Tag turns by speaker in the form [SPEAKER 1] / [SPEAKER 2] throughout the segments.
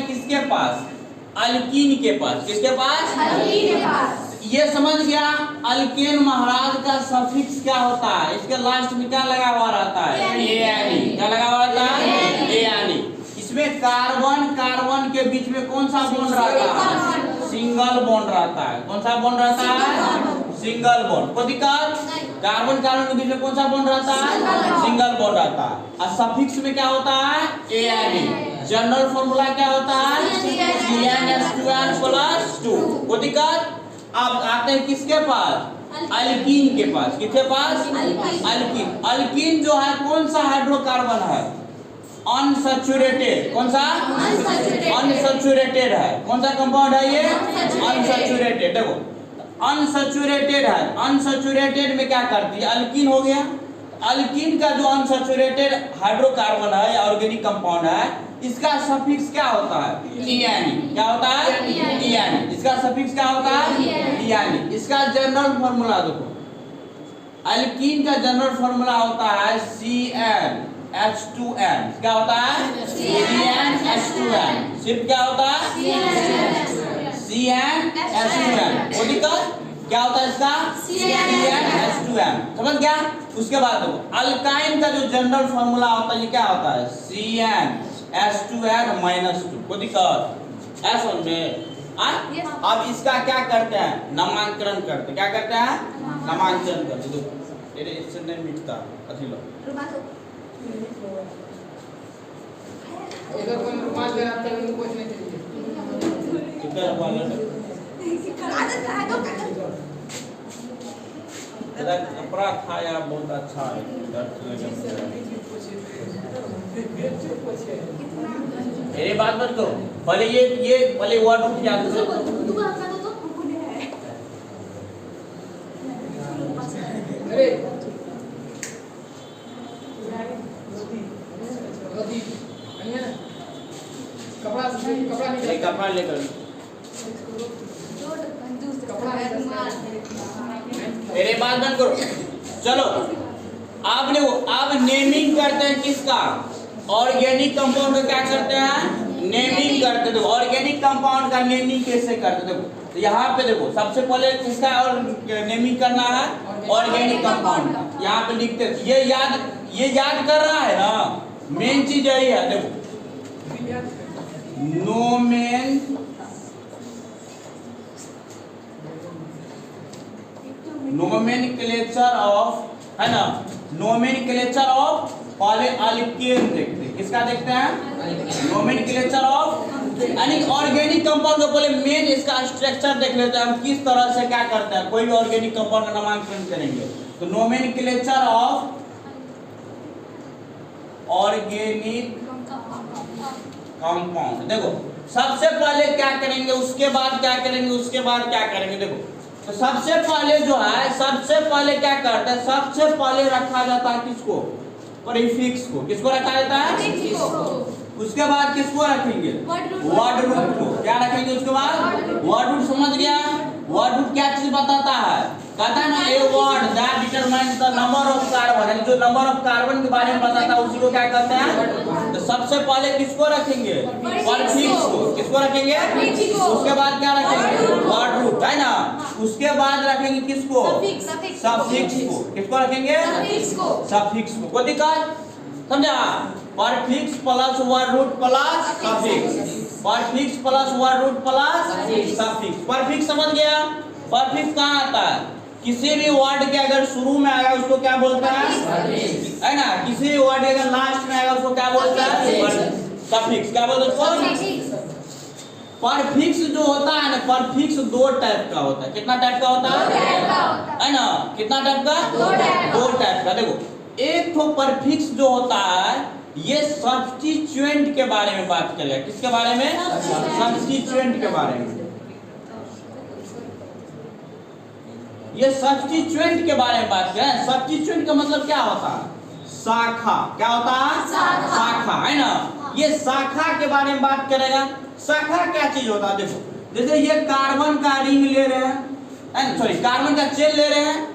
[SPEAKER 1] किसके पास? अल्कीन के पास। किसके पास?
[SPEAKER 2] अल्कीन के पास।
[SPEAKER 1] ये समझ गया। अल्केन महाराज का सफिक्स क्या होता है? इसके लास्ट में क्या लगा हुआ रहता है? एनी। क्या लगा हुआ रहता है? एनी। इसमें कार्बन कार्बन के बीच में कौन सा बॉन्ड रहता है? सिंगल बॉन्ड रहता है। कौन सा बॉन्ड रहता है? Single bond. कोई दिक्कत? कार्बन कार्बन के बीच में कौन सा बॉन्ड रहता है? सिंगल बॉन्ड रहता है। और सफिक्स में क्या होता है? एनी। जनरल फॉर्मूला क्या होता है? CnH2n+2। कोई दिक्कत? अब आते हैं किसके पास? अल्कीन के पास। किसके पास? अल्कीन। अल्कीन जो है कौन सा हाइड्रोकार्बन है? अनसैचुरेटेड। कौन सा? अनसैचुरेटेड है। कौन सा कंपाउंड है ये? अनसैचुरेटेड। देखो अनसैचुरेटेड है। अनसैचुरेटेड में क्या करती है? अल्कीन हो गया। अल्कीन का जो अनसैचुरेटेड हाइड्रोकार्बन है या ऑर्गेनिक कंपाउंड है, इसका सफिक्स क्या होता है? इयानी। क्या होता है? इयानी। इसका सफिक्स क्या होता है? इयानी। इसका जनरल फार्मूला देखो, अल्कीन का जनरल फार्मूला होता है CnH2n। क्या होता है? CnH2n। सिर्फ क्या होता है? CnH2n। कोई दिक्कत? क्या होता है इसका? CnH2n। समझ गया? उसके बाद देखो अल्काइन का जो जनरल फार्मूला होता है ये क्या होता है? CnH2n-2। कोई दिक्कत? ऐसा में अब इसका क्या करते हैं? नामांकरण करते। क्या करते हैं? नामांकरण करते। देखो तेरे इससे नहीं मिटता। अथी लो
[SPEAKER 3] इधर कोई रुमाल दे रहा है उनको पूछने के लिए।
[SPEAKER 1] किधर वाला तेरा कपड़ा था यार बहुत अच्छा है। मेरी बात मत करो। पहले ये पहले वर्ड उठ क्या
[SPEAKER 3] अरे कपड़ा निकल।
[SPEAKER 1] कपड़ा लेकर मेरे बात बंद करो। चलो आपने वो आप नेमिंग करते हैं किसका? ऑर्गेनिक कंपाउंड का क्या करते हैं? नेमिंग करते। देखो ऑर्गेनिक कंपाउंड का नेमिंग कैसे करते? देखो तो यहाँ पे देखो सबसे पहले किसका और नेमिंग करना है? Organic compound. यहाँ पे लिखते ये याद कर रहा है ना। मेन चीज यही है। देखो नोमेनक्लेचर ऑफ, है ना, नोमेनक्लेचर ऑफ पहले अल्केन देखते हैं। किसका देखते हैं? नोमेनक्लेचर ऑफ यानी ऑर्गेनिक कंपाउंड का पहले मेन इसका स्ट्रक्चर देख लेते हैं हम किस तरह से क्या करते हैं। कोई भी ऑर्गेनिक कंपाउंड का नामांकन करेंगे तो नोमेनक्लेचर ऑफ ऑर्गेनिक कंपाउंड। देखो सबसे पहले क्या करेंगे, उसके बाद क्या करेंगे, उसके बाद क्या करेंगे। देखो तो सबसे पहले जो है, सबसे पहले क्या करते हैं? सबसे पहले रखा जाता है किसको? प्रीफिक्स को। किसको रखा जाता है? उसके बाद किसको रखेंगे? वर्ड रूट को। क्या रखेंगे उसके बाद? Word root. समझ गया? वर्ड रूट क्या चीज बताता है? कहता है ना a word that determines the number of carbon. जो नंबर ऑफ कार्बन के बारे में बताता है उसी को क्या कहते हैं? तो सबसे पहले किसको रखेंगे? प्रीफिक्स को। किसको रखेंगे? उसके बाद क्या रखेंगे? वर्ड रूट, है ना। उसके बाद रखेंगे किसको? सफिक्स को। किसको रखेंगे? सफिक्स को। कोई दिक्कत? समझा? Prefix plus word root plus suffix. Prefix plus word root plus suffix. Prefix समझ गया? प्रीफिक्स कहाँ आता है? किसी भी वर्ड के अगर शुरू में आएगा उसको क्या बोलता है ना। किसी भी वर्ड के अगर लास्ट में आएगा उसको क्या बोलता है? सफिक्स। क्या बोलते हैं? प्रीफिक्स जो होता है ना, प्रीफिक्स दो टाइप का होता है। कितना टाइप का होता है ना? कितना टाइप का? दो टाइप का। देखो एक तो प्रीफिक्स जो होता है ये सब्स्टिट्यूएंट के बारे में बात करेगा। किसके बारे में? सब्स्टिट्यूएंट के बारे में। ये सब्स्टिट्यूएंट के बारे में बात करें। सब्स्टिट्यूएंट का मतलब क्या होता है? शाखा। क्या होता है? शाखा, है ना। ये शाखा के बारे में बात करेगा। शाखा क्या चीज होता है? देखो जैसे ये कार्बन का रिंग ले रहे हैं, सॉरी कार्बन का चेन ले रहे हैं।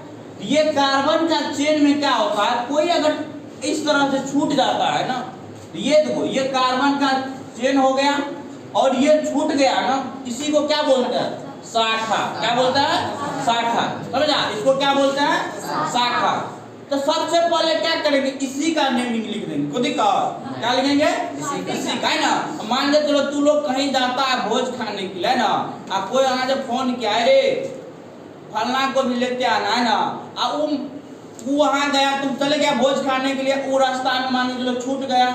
[SPEAKER 1] ये कार्बन का चेन में क्या होता है? कोई अगर इस तरह से छूट जाता है ना, तो ये देखो ये कार्बन का चेन हो गया। और ये छूट गया ना, इसी को क्या बोलते हैं? शाखा। क्या बोलते हैं? शाखा। समझा? इसको क्या बोलते हैं? शाखा। तो सबसे पहले क्या करेंगे? इसी का नेमिंग लिख देंगे। खुद ही कहो क्या लिखेंगे? इसी का, है ना। मान ले चलो तू लोग कहीं जाता है भोज खाने के लिए, है ना, अब कोई वहां से फोन किया, अरे फलना को भी लेते आना, है ना, अब वो वहां गया, तुम चले गया भोज खाने के लिए, वो रास्ता में मान लो छूट गया,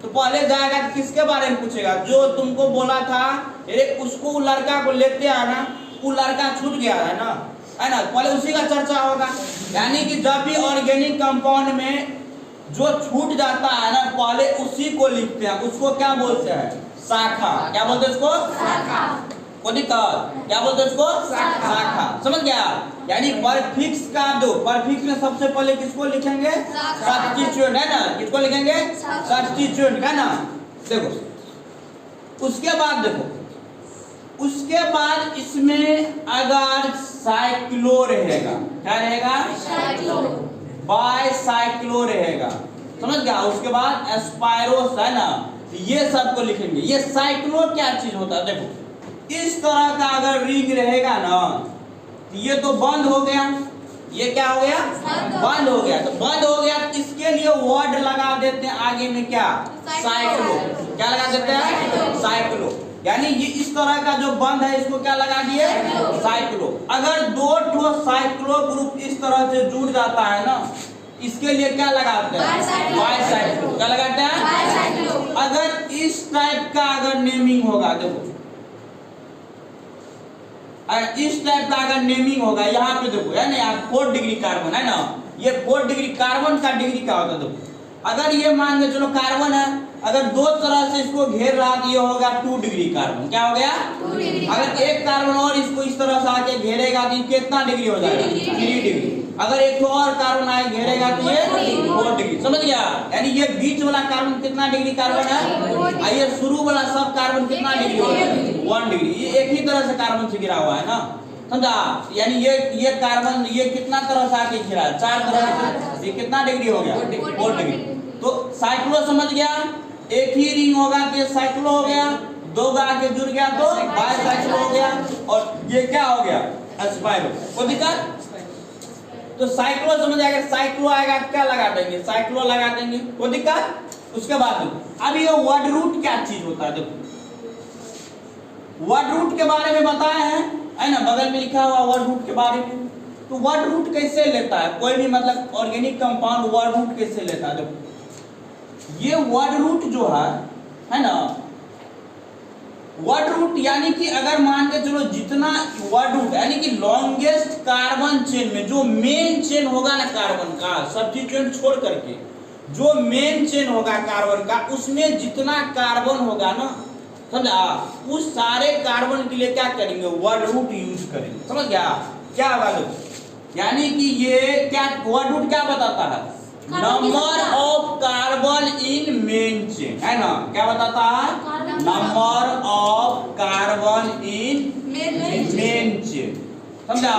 [SPEAKER 1] तो पहले जाएगा तो किसके बारे में पूछेगा? जो तुमको बोला था अरे उसको लड़का को लेते आना, वो लड़का छूट गया, है ना, पहले उसी का चर्चा होगा। यानी कि जब भी ऑर्गेनिक कंपाउंड में जो छूट जाता है ना, पहले उसी को लिखते हैं, उसको क्या बोलते हैं? शाखा। क्या बोलते हैं उसको? शाखा। को दिक्कत क्या बोलते हैं उसको? शाखा। समझ गया? यानी परफिक्स का दो, परफिक्स में सबसे पहले किसको लिखेंगे? सब्स्टिट्यूएंट, है ना। किसको लिखेंगे? सब्स्टिट्यूएंट, है ना। देखो उसके बाद, देखो उसके बाद इसमें अगर साइक्लो रहेगा, क्या रहेगा? साइक्लो। बाइसाइक्लो रहेगा, समझ गया? उसके बाद एस्पायरोस, है ना, ये सबको लिखेंगे। ये साइक्लो क्या चीज होता है? देखो इस तरह का अगर रिंग रहेगा ना, तो ये तो बंद हो गया, ये क्या हो गया? बंद हो गया। तो बंद हो गया, इसके लिए वर्ड लगा देते हैं आगे में, क्या? साइक्लो। क्या लगा देते हैं? साइक्लो। यानी ये इस तरह का जो बंद है, इसको क्या लगा दिए? साइक्लो। अगर दो ठो साइक्लो ग्रुप इस तरह से जुड़ जाता है ना, इसके लिए क्या लगाते हैं? बाइसाइक्लो। क्या लगाते हैं? अगर इस टाइप का अगर नेमिंग होगा, देखो इस टाइप का अगर नेमिंग होगा, यहाँ पे देखो, है ना, यहाँ 4 डिग्री कार्बन, है ना, ये 4 डिग्री कार्बन का डिग्री क्या होता है? देखो अगर ये मान के चलो कार्बन है, अगर दो तरह से इसको घेर रहा तो ये होगा 2 डिग्री कार्बन। क्या हो गया? 2 डिग्री। अगर एक कार्बन और इसको इस तरह से आके घेरेगा तो कितना डिग्री हो जाएगा? 3 डिग्री। अगर एक तो और कार्बन आए घेरेगा तो ये 4 डिग्री। समझ गया? यानी ये बीच वाला कार्बन कितना डिग्री कार्बन है, ये शुरू वाला सब कार्बन कितना डिग्री हो गया? 1 डिग्री। ये एक ही तरह से कार्बन से घिरा हुआ है ना, समझा? यानी ये कार्बन ये कितना तरह से आके घिरा है? 4 तरह से। ये कितना डिग्री हो गया? 4 डिग्री। तो साइक्लो समझ गया, एक ही रिंग होगा तो साइक्लो हो गया, दो गा के जुड़ गया तो बाइसाइक्लो हो गया, और ये क्या हो गया? एस्पायरो। कोई दिक्कत? तो साइक्लो समझ आएगा, साइक्लो आएगा क्या लगा देंगे? साइक्लो लगा देंगे। कोई दिक्कत? उसके बाद अब ये वर्ड रूट क्या चीज होता है? देखो वर्ड रूट के बारे में बताया है ना, बगल में लिखा हुआ वर्ड रूट के बारे में। तो वर्ड रूट कैसे लेता है कोई भी, मतलब ऑर्गेनिक कंपाउंड वर्ड रूट कैसे लेता है? देखो ये वर्ड रूट जो है ना, वर्ड रूट यानी कि अगर मान के चलो जितना वर्ड रूट यानी कि लॉन्गेस्ट कार्बन चेन में जो मेन चेन होगा ना कार्बन का, सब्स्टिट्यूएंट छोड़ करके जो मेन चेन होगा कार्बन का, उसमें जितना कार्बन होगा ना, समझा, उस सारे कार्बन के लिए क्या करेंगे? वर्ड रूट यूज करेंगे। समझ गया? क्या होगा? यानी कि ये क्या वर्ड रूट क्या बताता है? Number of carbon in main chain, है ना। क्या बताता है? Number of carbon in main chain. समझा?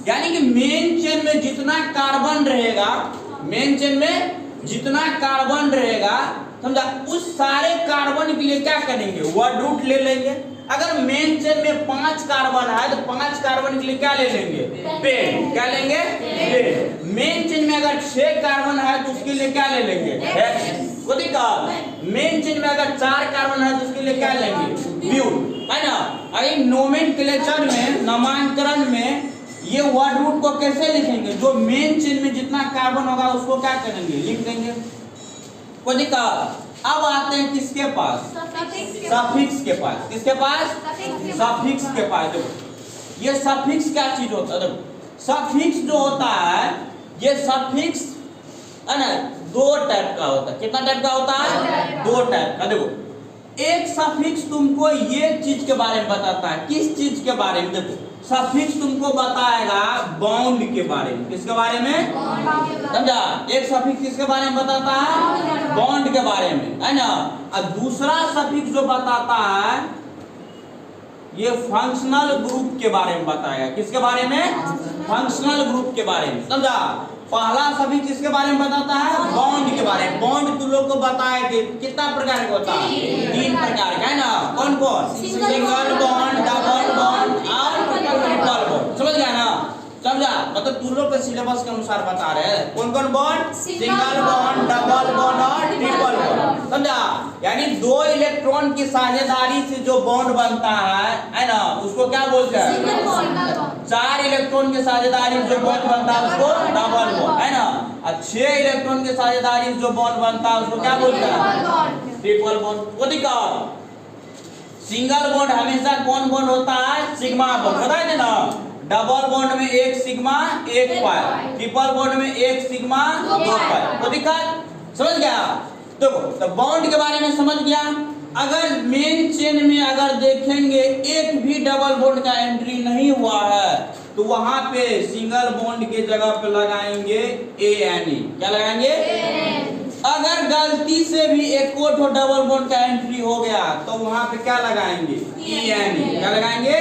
[SPEAKER 1] यानी कि मेन चेन में जितना कार्बन रहेगा, मेन चेन में जितना कार्बन रहेगा, समझा, उस सारे कार्बन के लिए क्या करेंगे? वर्ड रूट ले लेंगे। अगर मेन चेन में 5 कार्बन है तो 5 कार्बन के लिए क्या ले लेंगे? पेन। क्या लेंगे? पेन। मेन चेन में अगर 6 कार्बन है तो उसके लिए क्या ले लेंगे? हेक्स। वो देखा, मेन चेन में अगर 4 कार्बन है तो उसके लिए क्या लेंगे? ब्यूट, है ना। अरे नोमेनक्लेचर में, नामांकन में ये वर्ड रूट को कैसे लिखेंगे? जो मेन चेन में जितना कार्बन होगा उसको क्या करेंगे? लिख देंगे। को देखा। अब आते हैं किसके पास? सफिक्स के पास। किसके पास? सफिक्स के पास। देखो ये सफिक्स क्या चीज होता है? देखो सफिक्स जो होता है, ये सफिक्स है ना, 2 टाइप का होता है। कितना टाइप का होता है? 2 टाइप का। देखो एक सफिक्स तुमको ये चीज के बारे में बताता है। किस चीज के बारे में? देखो सफिक्स तुमको बताएगा बॉन्ड के बारे में। किसके बारे में? समझा? एक सफिक्स किसके बारे में बताता है? बॉन्ड के बारे में, है ना। और दूसरा सफिक्स जो बताता है ये फंक्शनल ग्रुप के बारे में बताएगा। किसके बारे में? फंक्शनल ग्रुप के बारे में। समझा? पहला सभी किसके बारे में बताता है? बॉन्ड के बारे में। बॉन्ड तुम लोग को बताए थे कितना प्रकार का होता है? 3 प्रकार का है ना। कौन कौन? सिंगल बॉन्ड, डबल बॉन्ड और ट्रिपल बॉन्ड। समझ गया ना? समझा? मतलब तुम लोग के सिलेबस के अनुसार बता रहे हैं कौन कौन bond, single bond, double bond और ट्रिपल बॉन्ड। समझा? यानी 2 इलेक्ट्रॉन की साझेदारी से जो बॉन्ड बनता है ना, उसको क्या बोलते हैं? 4 इलेक्ट्रॉन की साझेदारी से जो बॉन्ड बनता है उसको डबल बॉन्ड, है ना। और 6 इलेक्ट्रॉन की साझेदारी से जो बॉन्ड बनता है उसको क्या बोलते हैं? Triple bond. वो दिखाओ, सिंगल बॉन्ड हमेशा कौन बॉन्ड होता है? सिग्मा बॉन्ड, बताए थे ना। डबल बॉन्ड में 1 सिग्मा 1 पाई, ट्रिपल बॉन्ड में 1 सिग्मा 2 पाई। तो दिखा, समझ गया? देखो, तो बॉन्ड के बारे में समझ गया। अगर मेन चेन में अगर देखेंगे एक भी डबल बॉन्ड का एंट्री नहीं हुआ है तो वहां पे सिंगल बॉन्ड के जगह पे लगाएंगे ANE। क्या लगाएंगे? अगर गलती से भी एक और डबल बॉन्ड का एंट्री हो गया तो वहां पे क्या लगाएंगे? ENE। क्या लगाएंगे?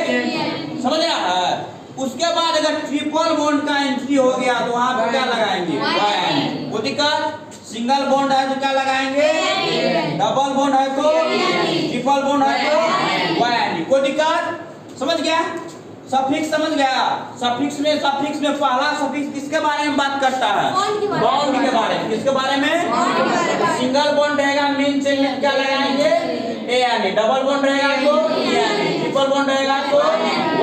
[SPEAKER 1] समझ रहा है? उसके बाद अगर ट्रिपल बॉन्ड का एंट्री हो गया तो वहां पे क्या लगाएंगे? YNE। वो दिक्कत, सिंगल बॉन्ड है तो क्या लगाएंगे? डबल बॉन्ड है तो ट्रिपल बॉन्ड है तो YNE। कोई दिक्कत? समझ गया? सफिक्स समझ गया? सफिक्स में पहला सफिक्स किसके बारे में बात करता है? बॉन्ड के बारे में। किसके बारे में? सिंगल बॉन्ड रहेगा मेन चेन में क्या लगाएंगे? ANE। डबल बॉन्ड रहेगा तो ENE। ट्रिपल बॉन्ड रहेगा तो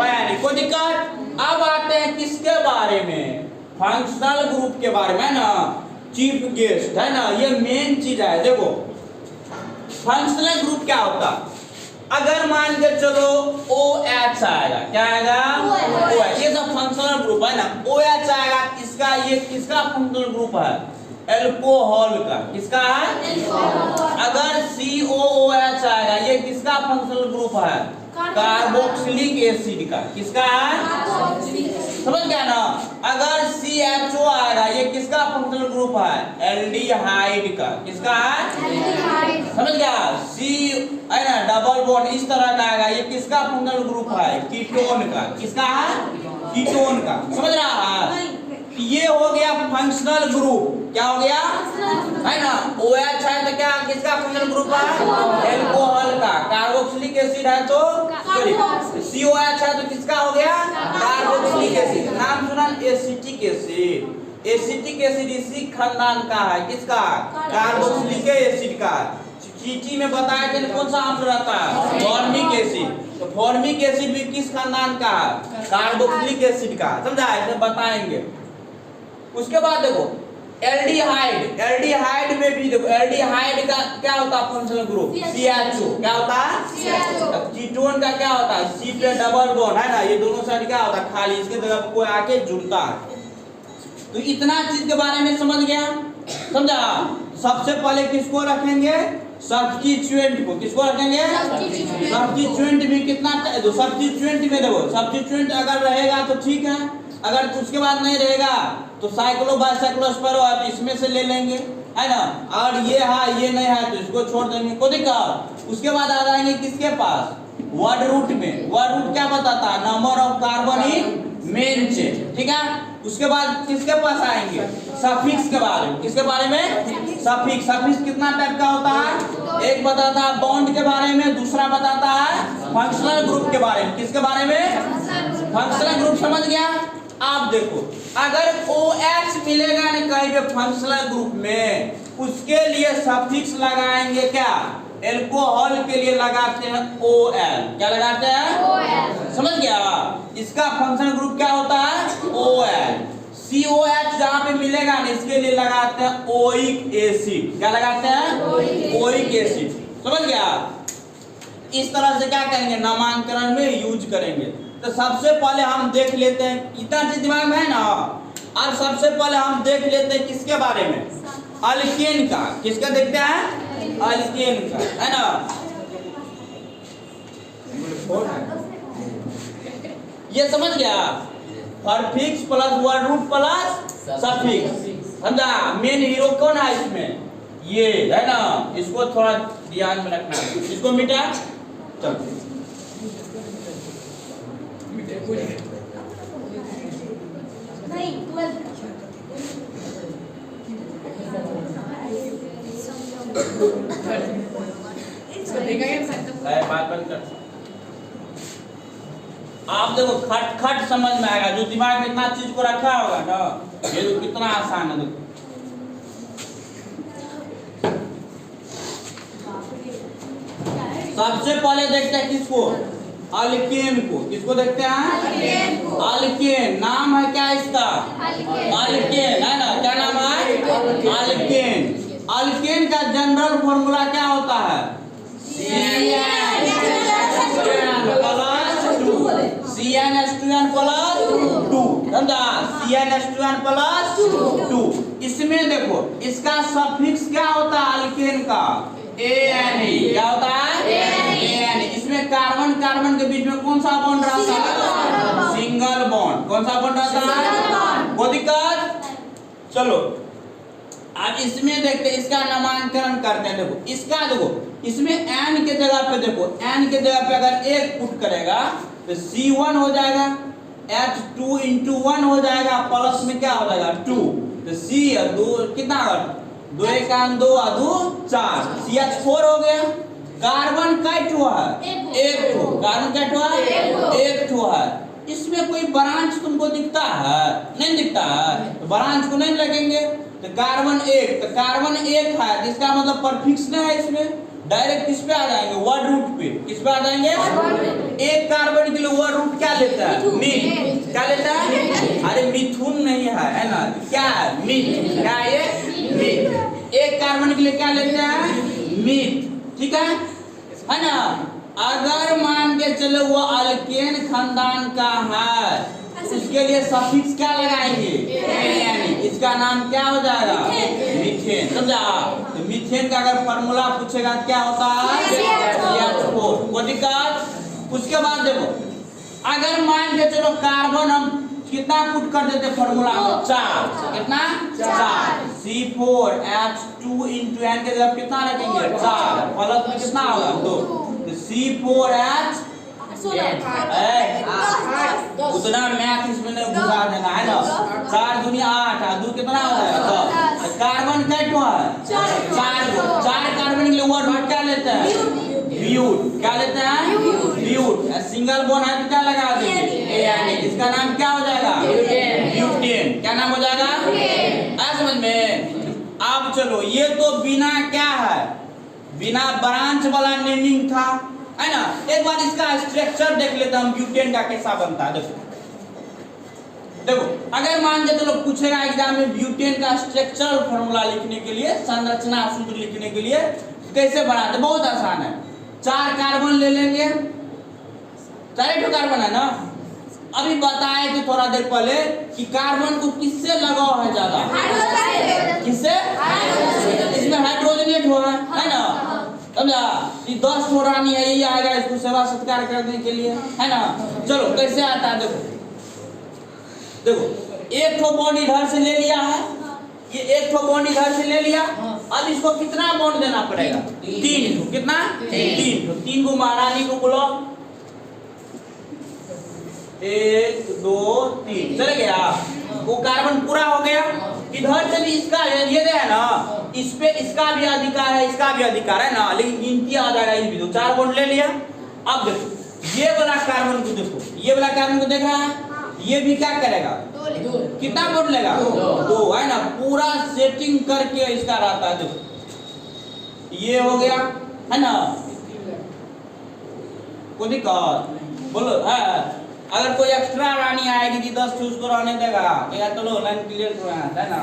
[SPEAKER 1] YNE। कोई दिक्कत? अब आते हैं किसके बारे में? फंक्शनल ग्रुप के बारे में ना। चीफ गेस्ट है ना, ये मेन चीज है। देखो, फंक्शनल ग्रुप क्या होता? अगर मान के चलो OH आएगा, क्या आएगा? OH। ये सब फंक्शनल ग्रुप है ना। OH आएगा, इसका ये किसका फंक्शनल ग्रुप है? एल्कोहल का। किसका है? अगर COOH आएगा, ये किसका फंक्शनल ग्रुप है? कार्बोक्सिलिक एसिड का। किसका है? समझ गया ना? अगर CHO आएगा, ये किसका फंक्शनल ग्रुप है? एल्डिहाइड का। किसका है? समझ गया? C है ना, डबल बॉन्ड इस तरह का आएगा, ये किसका फंक्शनल ग्रुप है? कीटोन का। किसका है? कीटोन का। समझ रहा है? ये हो गया फंक्शनल ग्रुप। क्या हो गया? है ना। OH है तो क्या किसका फंक्शनल ग्रुप है? एल्कोहल का। कार्बोक्सिलिक एसिड है तो COH है तो किसका हो गया? Carboxylic acid. नाम सुना? Acetic acid. एसिटिक एसिड इसी खानदान का है। किसका? कार्बोक्सिलिक एसिड का। चीटी में बताया कि कौन सा अम्ल रहता है? Formic acid. तो फॉर्मिक एसिड भी किस खानदान का है? कार्बोक्सिलिक एसिड का। समझा? इसे बताएंगे। उसके बाद देखो एल्डिहाइड। एल्डिहाइड में भी देखो, एल्डिहाइड का क्या होता है फंक्शनल ग्रुप? CHO। क्या होता है? CHO। कीटोन का क्या होता है? C पे डबल बॉन्ड है ना, ये दोनों साइड क्या होता है? खाली, इसके जगह पे कोई आके जुड़ता है। तो इतना चीज के बारे में समझ गया? समझा? सबसे पहले किसको रखेंगे? सब्स्टिट्यूएंट को। किसको रखेंगे? सब्स्टिट्यूएंट भी कितना? सब्स्टिट्यूएंट में देखो, सब्स्टिट्यूएंट अगर रहेगा तो ठीक है, अगर उसके बाद नहीं रहेगा तो साइक्लो बाइसाइक्लोस्पेरो है तो इसमें से ले लेंगे, है ना। और ये है, ये नहीं है तो इसको छोड़ देंगे। कोई दिक्कत? उसके बाद आ जाएंगे किसके पास? वर्ड रूट में। वर्ड रूट क्या बताता है? Number of carbon in main chain. ठीक है। उसके बाद किसके पास आएंगे? सफिक्स के बारे में। किसके बारे में? सफिक्स। सफिक्स कितना टाइप का होता है? एक बताता है बॉन्ड के बारे में, दूसरा बताता है फंक्शनल ग्रुप के बारे में। किसके बारे में? Functional group. समझ गया? आप देखो, अगर OH मिलेगा नहीं कहीं पे फंक्शनल ग्रुप में, उसके लिए सफिक्स लगाएंगे क्या? एल्कोहल के लिए लगाते हैं OL। क्या लगाते हैं? OL। समझ गया? इसका फंक्शनल ग्रुप क्या होता है? OL। COH जहां पे मिलेगा नहीं, इसके लिए लगाते हैं ओइक एसिड। क्या लगाते हैं? Oic acid. समझ गया? इस तरह से क्या करेंगे? नामांकन में यूज करेंगे। तो सबसे पहले हम देख लेते हैं, इतना चीज दिमाग में है ना। और सबसे पहले हम देख लेते हैं किसके बारे में? अल्केन का। किसका देखते हैं? अल्केन का, है ना। ये समझ गया? Prefix plus word root plus suffix. समझा? मेन हीरो कौन है इसमें? ये है ना। इसको थोड़ा ध्यान में रखना। इसको मिटा। चल
[SPEAKER 2] नहीं 12
[SPEAKER 3] इसको देखा क्या
[SPEAKER 1] बात बंद कर। आप देखो खट खट समझ में आएगा, जो दिमाग में इतना चीज को रखा होगा ना, ये तो कितना आसान है। देखो सबसे पहले देखते हैं किसको, अल्केन को। किसको देखते हैं? अल्केन। नाम है क्या इसका? अल्केन, है ना? क्या नाम है? अल्केन। अल्केन का जनरल फॉर्मूला क्या होता है? CnH2n प्लस 2, समझा? CnH2n plus 2। इसमें देखो इसका सफिक्स क्या होता है अल्केन का? ANE। क्या होता है? ANE। इसमें कार्बन कार्बन के बीच में कौन सा बॉन्ड रहता है? Single bond. कौन सा बॉन्ड रहता है? कोई दिक्कत? चलो अब इसमें देखते हैं, इसका नामांकन करते हैं। देखो इसका, देखो इसमें N के जगह पे, देखो N के जगह पे अगर 1 पुट करेगा तो C1 हो जाएगा, H2 into 1 हो जाएगा, प्लस में क्या हो जाएगा 2, तो C 2 कितना होगा? 2 1 2 2 4, CH4 हो गया। कार्बन कैट हुआ है? एक ठो। कार्बन कैट हुआ है? एक ठो है। इसमें कोई ब्रांच तुमको दिखता है? नहीं दिखता है, तो ब्रांच को नहीं लगेंगे। तो कार्बन 1, तो कार्बन 1 है, इसका मतलब परफिक्स नहीं है इसमें, डायरेक्ट किस पे आ जाएंगे? वर्ड रूट पे। किस पे आ जाएंगे? एक कार्बन के लिए वर्ड रूट क्या लेता है? मीथ। क्या लेता है? अरे मिथुन नहीं है ना, क्या है? मीथ। क्या है ये? मीथ। एक कार्बन के लिए क्या लेता है? मीथ। ठीक है ना? अगर मान के चलो वो अल्केन खानदान का है, उसके लिए सफिक्स क्या लगाएंगे? यानी इसका नाम क्या हो जाएगा? मीथेन। समझा? तो मीथेन का अगर फार्मूला पूछेगा क्या होता है? CH4। कोई दिक्कत? उसके बाद देखो अगर मान के चलो कार्बन हम कितना पुट कर देते फार्मूला में? 4। कितना? 4। C4H2 into N के जगह कितना रखेंगे? 4, प्लस में कितना होगा? 2, तो C4H उतना मैथ इसमें नहीं घुसा देना है ना। 4 दूनी 8, 2 कितना हो जाएगा? 10। कार्बन कैट हुआ है? 4 कार्बन के लिए वर्ड रूट क्या लेते हैं? ब्यूट। क्या लेते हैं? ब्यूट। सिंगल बॉन्ड है तो क्या लगा देंगे? यानी इसका नाम क्या हो जाएगा? ब्यूटेन। क्या नाम हो जाएगा? आ समझ में? अब चलो ये तो बिना क्या है, बिना ब्रांच वाला नेमिंग था, है ना? एक बार इसका स्ट्रक्चर देख लेते हैं हम, ब्यूटेन का कैसा बनता है। देखो देखो अगर मान के चलो पूछेगा एग्जाम में ब्यूटेन का स्ट्रक्चरल फार्मूला लिखने के लिए, संरचना सूत्र लिखने के लिए कैसे बनाते? बहुत आसान है। 4 कार्बन ले लेंगे, 4 कार्बन है ना। अभी बताए थे थोड़ा देर पहले कि कार्बन को किससे लगाव है ज्यादा? किससे? इसमें हाइड्रोजनेट हो रहा है ना, समझा? ये 10 ठो रानी है, यही आएगा इसको सेवा सत्कार करने के लिए, है ना? चलो कैसे आता है देखो देखो एक ठो बॉन्ड इधर से ले लिया है, ये एक ठो बॉन्ड इधर से ले लिया। अब इसको कितना बॉन्ड देना पड़ेगा? 3 ठो। कितना? 3 ठो। 3 को महारानी को बुलाओ, 1 2 3, चले गया। वो कार्बन पूरा हो गया। इधर से भी इसका ये है ना, इस पे इसका भी अधिकार है, इसका भी अधिकार है ना, लेकिन गिनती आ जाएगा। ये भी तो 4 बॉन्ड ले लिया। अब देखो ये वाला कार्बन को देखो, ये वाला कार्बन को देख रहा है, ये भी क्या करेगा? कितना बॉन्ड लेगा? 2, है ना? पूरा सेटिंग करके इसका रहता है। देखो ये हो गया, है ना? कोई दिक्कत? बोलो है? अगर कोई एक्स्ट्रा रानी आएगी जी 10 ठो उसको रहने देगा, तो यार चलो लाइन क्लियर है ना?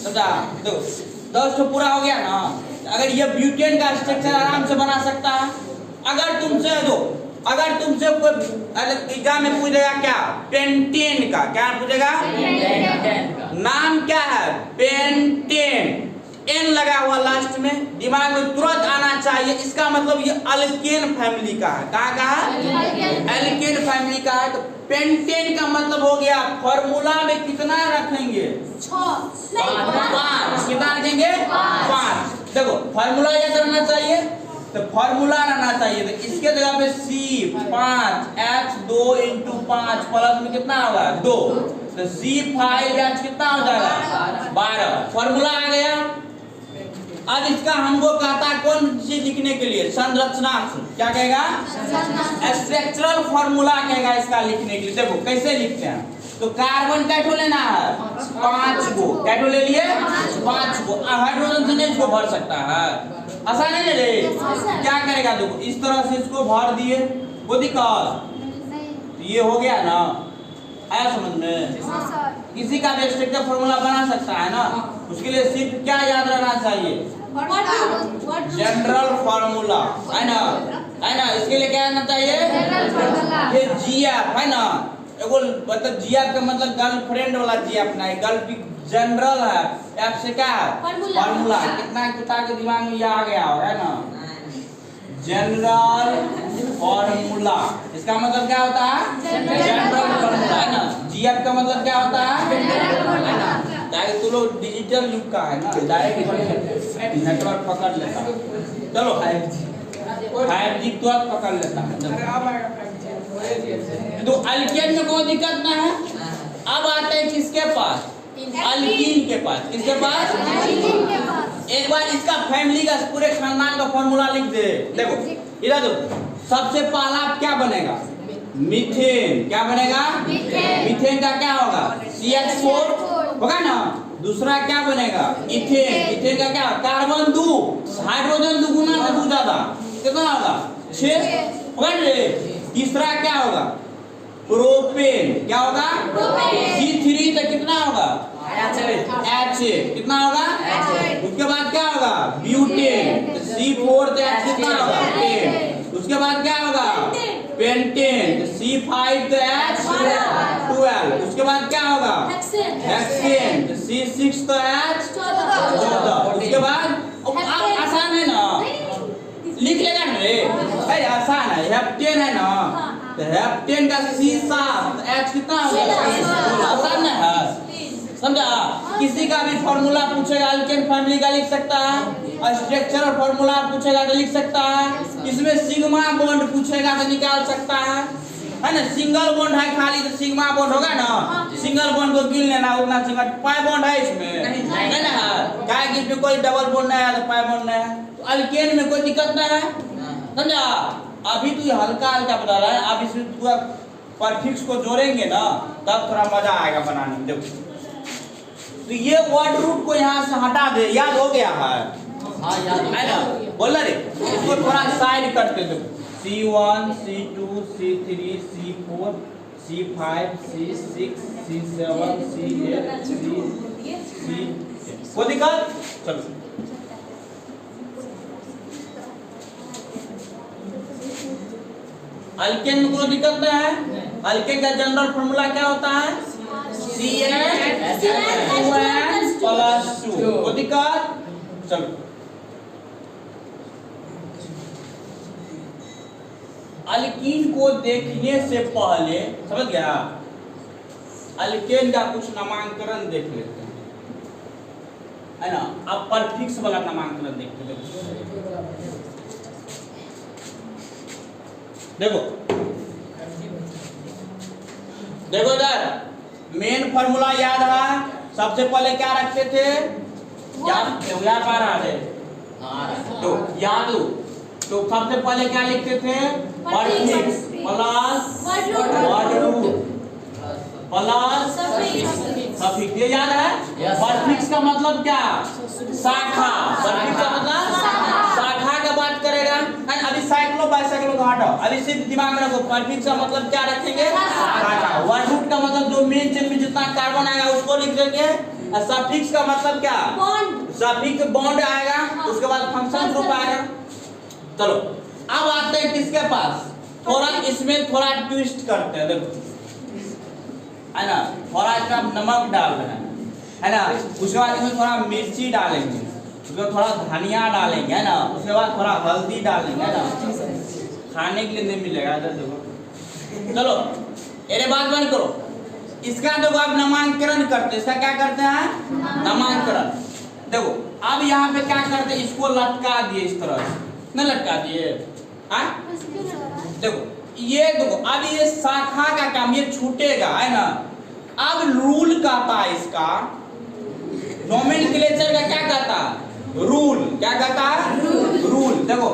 [SPEAKER 1] समझा? देखो 10 ठो पूरा हो गया ना। अगर ये ब्यूटेन का स्ट्रक्चर आराम से बना सकता है। अगर तुमसे कोई एग्जाम में पूछेगा क्या? पेंटेन का क्या पूछेगा? नाम क्या है? पेंटेन। N लगा हुआ लास्ट में, दिमाग में तुरंत आना चाहिए। इसका मतलब ये अल्केन फैमिली का है। कहाँ का है? अल्केन फैमिली का है। तो पेंटेन का मतलब हो गया फॉर्मूला में कितना रखेंगे? 5। कितना रखेंगे? 5। देखो फॉर्मूला याद रहना चाहिए, तो फॉर्मूला रहना चाहिए। तो इसके जगह पे C5H2 into 5 प्लस में कितना होगा? 2। तो C5H कितना हो जाएगा 12। फॉर्मूला आ गया। अब इसका हमको कहता है कौन चीज लिखने के लिए, संरचना। क्या कहेगा, स्ट्रक्चरल फॉर्मूला कहेगा इसका लिखने के लिए। देखो कैसे लिखते हैं, तो कार्बन कैठो लेना है 5 गो, कैठो ले लिए 5 गो। हाइड्रोजन से नहीं इसको भर सकता है, आसान है रे। क्या करेगा, देखो इस तरह से इसको भर दिए, वो दिक्कत ये हो गया ना, आया समझ में। किसी का भी स्ट्रक्चर फॉर्मूला बना सकता है ना, उसके लिए सिर्फ क्या याद रहना चाहिए, जनरल फॉर्मूला, है ना, है ना। इसके लिए क्या रहना चाहिए, ये GF है ना, एगो मतलब GF का मतलब गर्लफ्रेंड वाला GF नहीं, गर्ल जनरल है। F से क्या है, फॉर्मूला। कितना कुत्ता के दिमाग में ये आ गया है ना, जनरल फॉर्मूला। इसका मतलब क्या होता है, जनरल फॉर्मूला, है ना। GF का मतलब क्या होता है, है ना। ताकि तू लोग डिजिटल युग का है ना, डायरेक्ट नेटवर्क पकड़ लेता है। चलो 5G तुरंत पकड़ लेता है। तो अल्केन में कोई दिक्कत ना है। अब आते हैं किसके पास, अल्कीन के पास। किसके पास, एक बार इसका फैमिली का पूरे खानदान का फॉर्मूला लिख दे। देखो इधर देखो, सबसे पहला क्या बनेगा, मीथेन। क्या बनेगा, मीथेन का क्या होगा, CH4 होगा ना। दूसरा क्या बनेगा, इथेन। इथेन का क्या, कार्बन 2, हाइड्रोजन दुगुना से 2 ज्यादा, कितना होगा 6 होगा रे। तीसरा क्या होगा, प्रोपेन। क्या होगा, C3 तो कितना होगा, H कितना होगा, उसके बाद क्या होगा, ब्यूटेन। C4 तो H कितना होगा 10। उसके बाद क्या होगा, पेंटेन। C5 तो H 12। उसके बाद क्या होगा, हेक्सेन। C6 तो H 14। उसके बाद अब आसान है ना, लिख लेगा ना रे, अरे आसान है। हेप्टेन है ना, तो हेप्टेन का C7 H कितना होगा, आसान है, समझा। किसी का भी फॉर्मूला पूछेगा अल्केन फैमिली का लिख सकता है, स्ट्रक्चरल फॉर्मूला पूछेगा तो लिख सकता है। इसमें सिग्मा बॉन्ड पूछेगा तो निकाल सकता है ना। सिंगल बॉन्ड है खाली तो सिग्मा बॉन्ड होगा ना, सिंगल बॉन्ड को गिन लेना, उतना सिंगल। पाई बॉन्ड है इसमें नहीं ना, क्या कि इसमें कोई डबल बॉन्ड नहीं है तो पाई बॉन्ड नहीं है। तो अल्केन में कोई दिक्कत नहीं है, समझा। अभी तो हल्का हल्का बता रहा है, अब इसमें पूरा परफिक्स को जोड़ेंगे ना तब थोड़ा मजा आएगा बनाने में। देखो तो ये वर्ड रूट को यहाँ से हटा दे, याद हो गया है, हाँ याद है ना, बोल रे। इसको थोड़ा साइड करते दो, C1 C2 C3 C4 C5 C6 C7 C8 C कोई दिक्कत, चलो। अल्केन में कोई दिक्कत नहीं है। अल्केन का जनरल फॉर्मूला क्या होता है, CH2N+2। कोई दिक्कत, चलो। अल्कीन को देखने से पहले, समझ गया, अल्केन का कुछ नामांकन देख लेते हैं, है ना। अब परफिक्स वाला नामांकन देखते हैं। देखो देखो इधर मेन फॉर्मूला याद है, सबसे पहले क्या रखते थे, याद पा रहा है तो याद हो, तो सबसे पहले क्या लिखते थे, prefix plus word root plus suffix, ये याद है। परफिक्स का मतलब क्या, शाखा। परफिक्स का मतलब शाखा का बात करेगा। अभी साइक्लो बाइसाइक्लो को हटाओ, अभी सिर्फ दिमाग में रखो, परफिक्स का मतलब क्या रखेंगे, शाखा। वर्ड रूट का मतलब जो मेन चेन में जितना कार्बन आएगा उसको लिख देंगे। सफिक्स का मतलब क्या, सफिक्स बॉन्ड आएगा, उसके बाद फंक्शन ग्रुप आएगा। चलो अब आते हैं किसके पास, थोड़ा इसमें थोड़ा ट्विस्ट करते हैं, देखो है ना। थोड़ा इसमें नमक डाल रहे हैं, है ना। उसके बाद इसमें थोड़ा मिर्ची डालेंगे, उसमें थोड़ा धनिया डालेंगे, है ना। उसके बाद थोड़ा हल्दी डालेंगे, है ना। खाने के लिए नहीं मिलेगा, इधर देखो। चलो मेरे बात बंद करो। इसका देखो आप नामांकन करते हैं, इसका क्या करते हैं, नामांकन। देखो अब यहाँ पे क्या करते हैं, इसको लटका दिए इस तरह से, न लटका दिए, देखो ये देखो अब ये शाखा का काम, ये छूटेगा, है ना। अब रूल कहता है इसका, नोमेनक्लेचर का क्या कहता है? रूल। क्या कहता है? रूल। देखो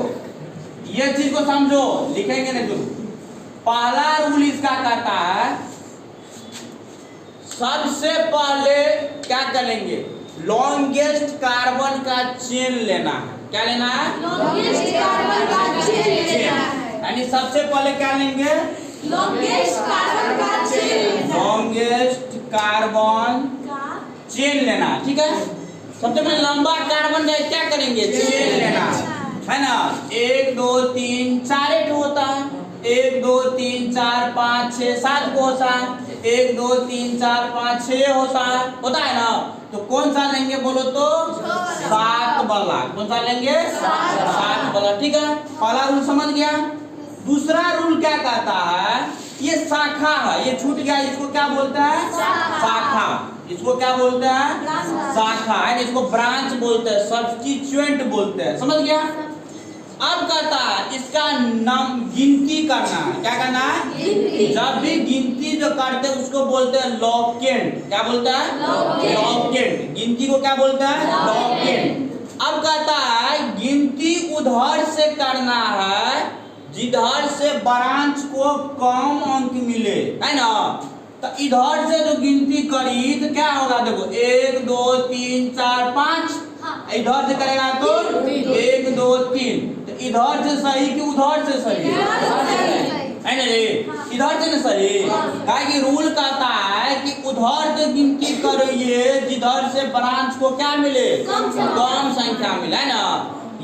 [SPEAKER 1] ये चीज को समझो, लिखेंगे ना जो पहला रूल इसका कहता है, सबसे पहले क्या करेंगे? लॉन्गेस्ट कार्बन का चेन लेना है। क्या लेना है?
[SPEAKER 3] लॉन्गेस्ट कार्बन का चेन लेना है।
[SPEAKER 1] यानी सबसे पहले क्या लेंगे?
[SPEAKER 3] लॉन्गेस्ट कार्बन का चेन।
[SPEAKER 1] लॉन्गेस्ट कार्बन चेन लेना, ठीक है। सबसे पहले लंबा कार्बन का क्या करेंगे? चेन लेना है ना। 1 2 3 4 होता है, 1 2 3 4 5 6 7 को होता है, 1 2 3 4 5 6 होता है ना। तो कौन सा लेंगे बोलो तो? 7 वाला। कौन सा लेंगे? 7 वाला, ठीक है। पहला रूल समझ गया। दूसरा रूल क्या कहता है? ये शाखा है, ये छूट गया, इसको क्या बोलते हैं? शाखा। इसको क्या बोलते हैं? शाखा है, इसको ब्रांच बोलते हैं, सब्स्टिट्यूएंट बोलते हैं। समझ गया। अब कहता है इसका नाम गिनती करना है। क्या करना है? जब भी गिनती जो करते हैं उसको बोलते हैं लॉकेंट। क्या बोलते हैं? लॉकेंट। गिनती को क्या बोलते हैं? लॉकेंट। अब कहता है गिनती उधर से करना है जिधर से ब्रांच को कम अंक मिले, है ना। तो इधर से जो गिनती करी तो क्या होगा? देखो 1 2 3 4 5, इधर से करेगा तो 1 2 3। तो इधर से सही कि उधर से सही? है ना रे, इधर से ना सही। क्या कि रूल कहता है कि उधर से गिनती करिए जिधर से ब्रांच को क्या मिले? कम संख्या मिले, है ना।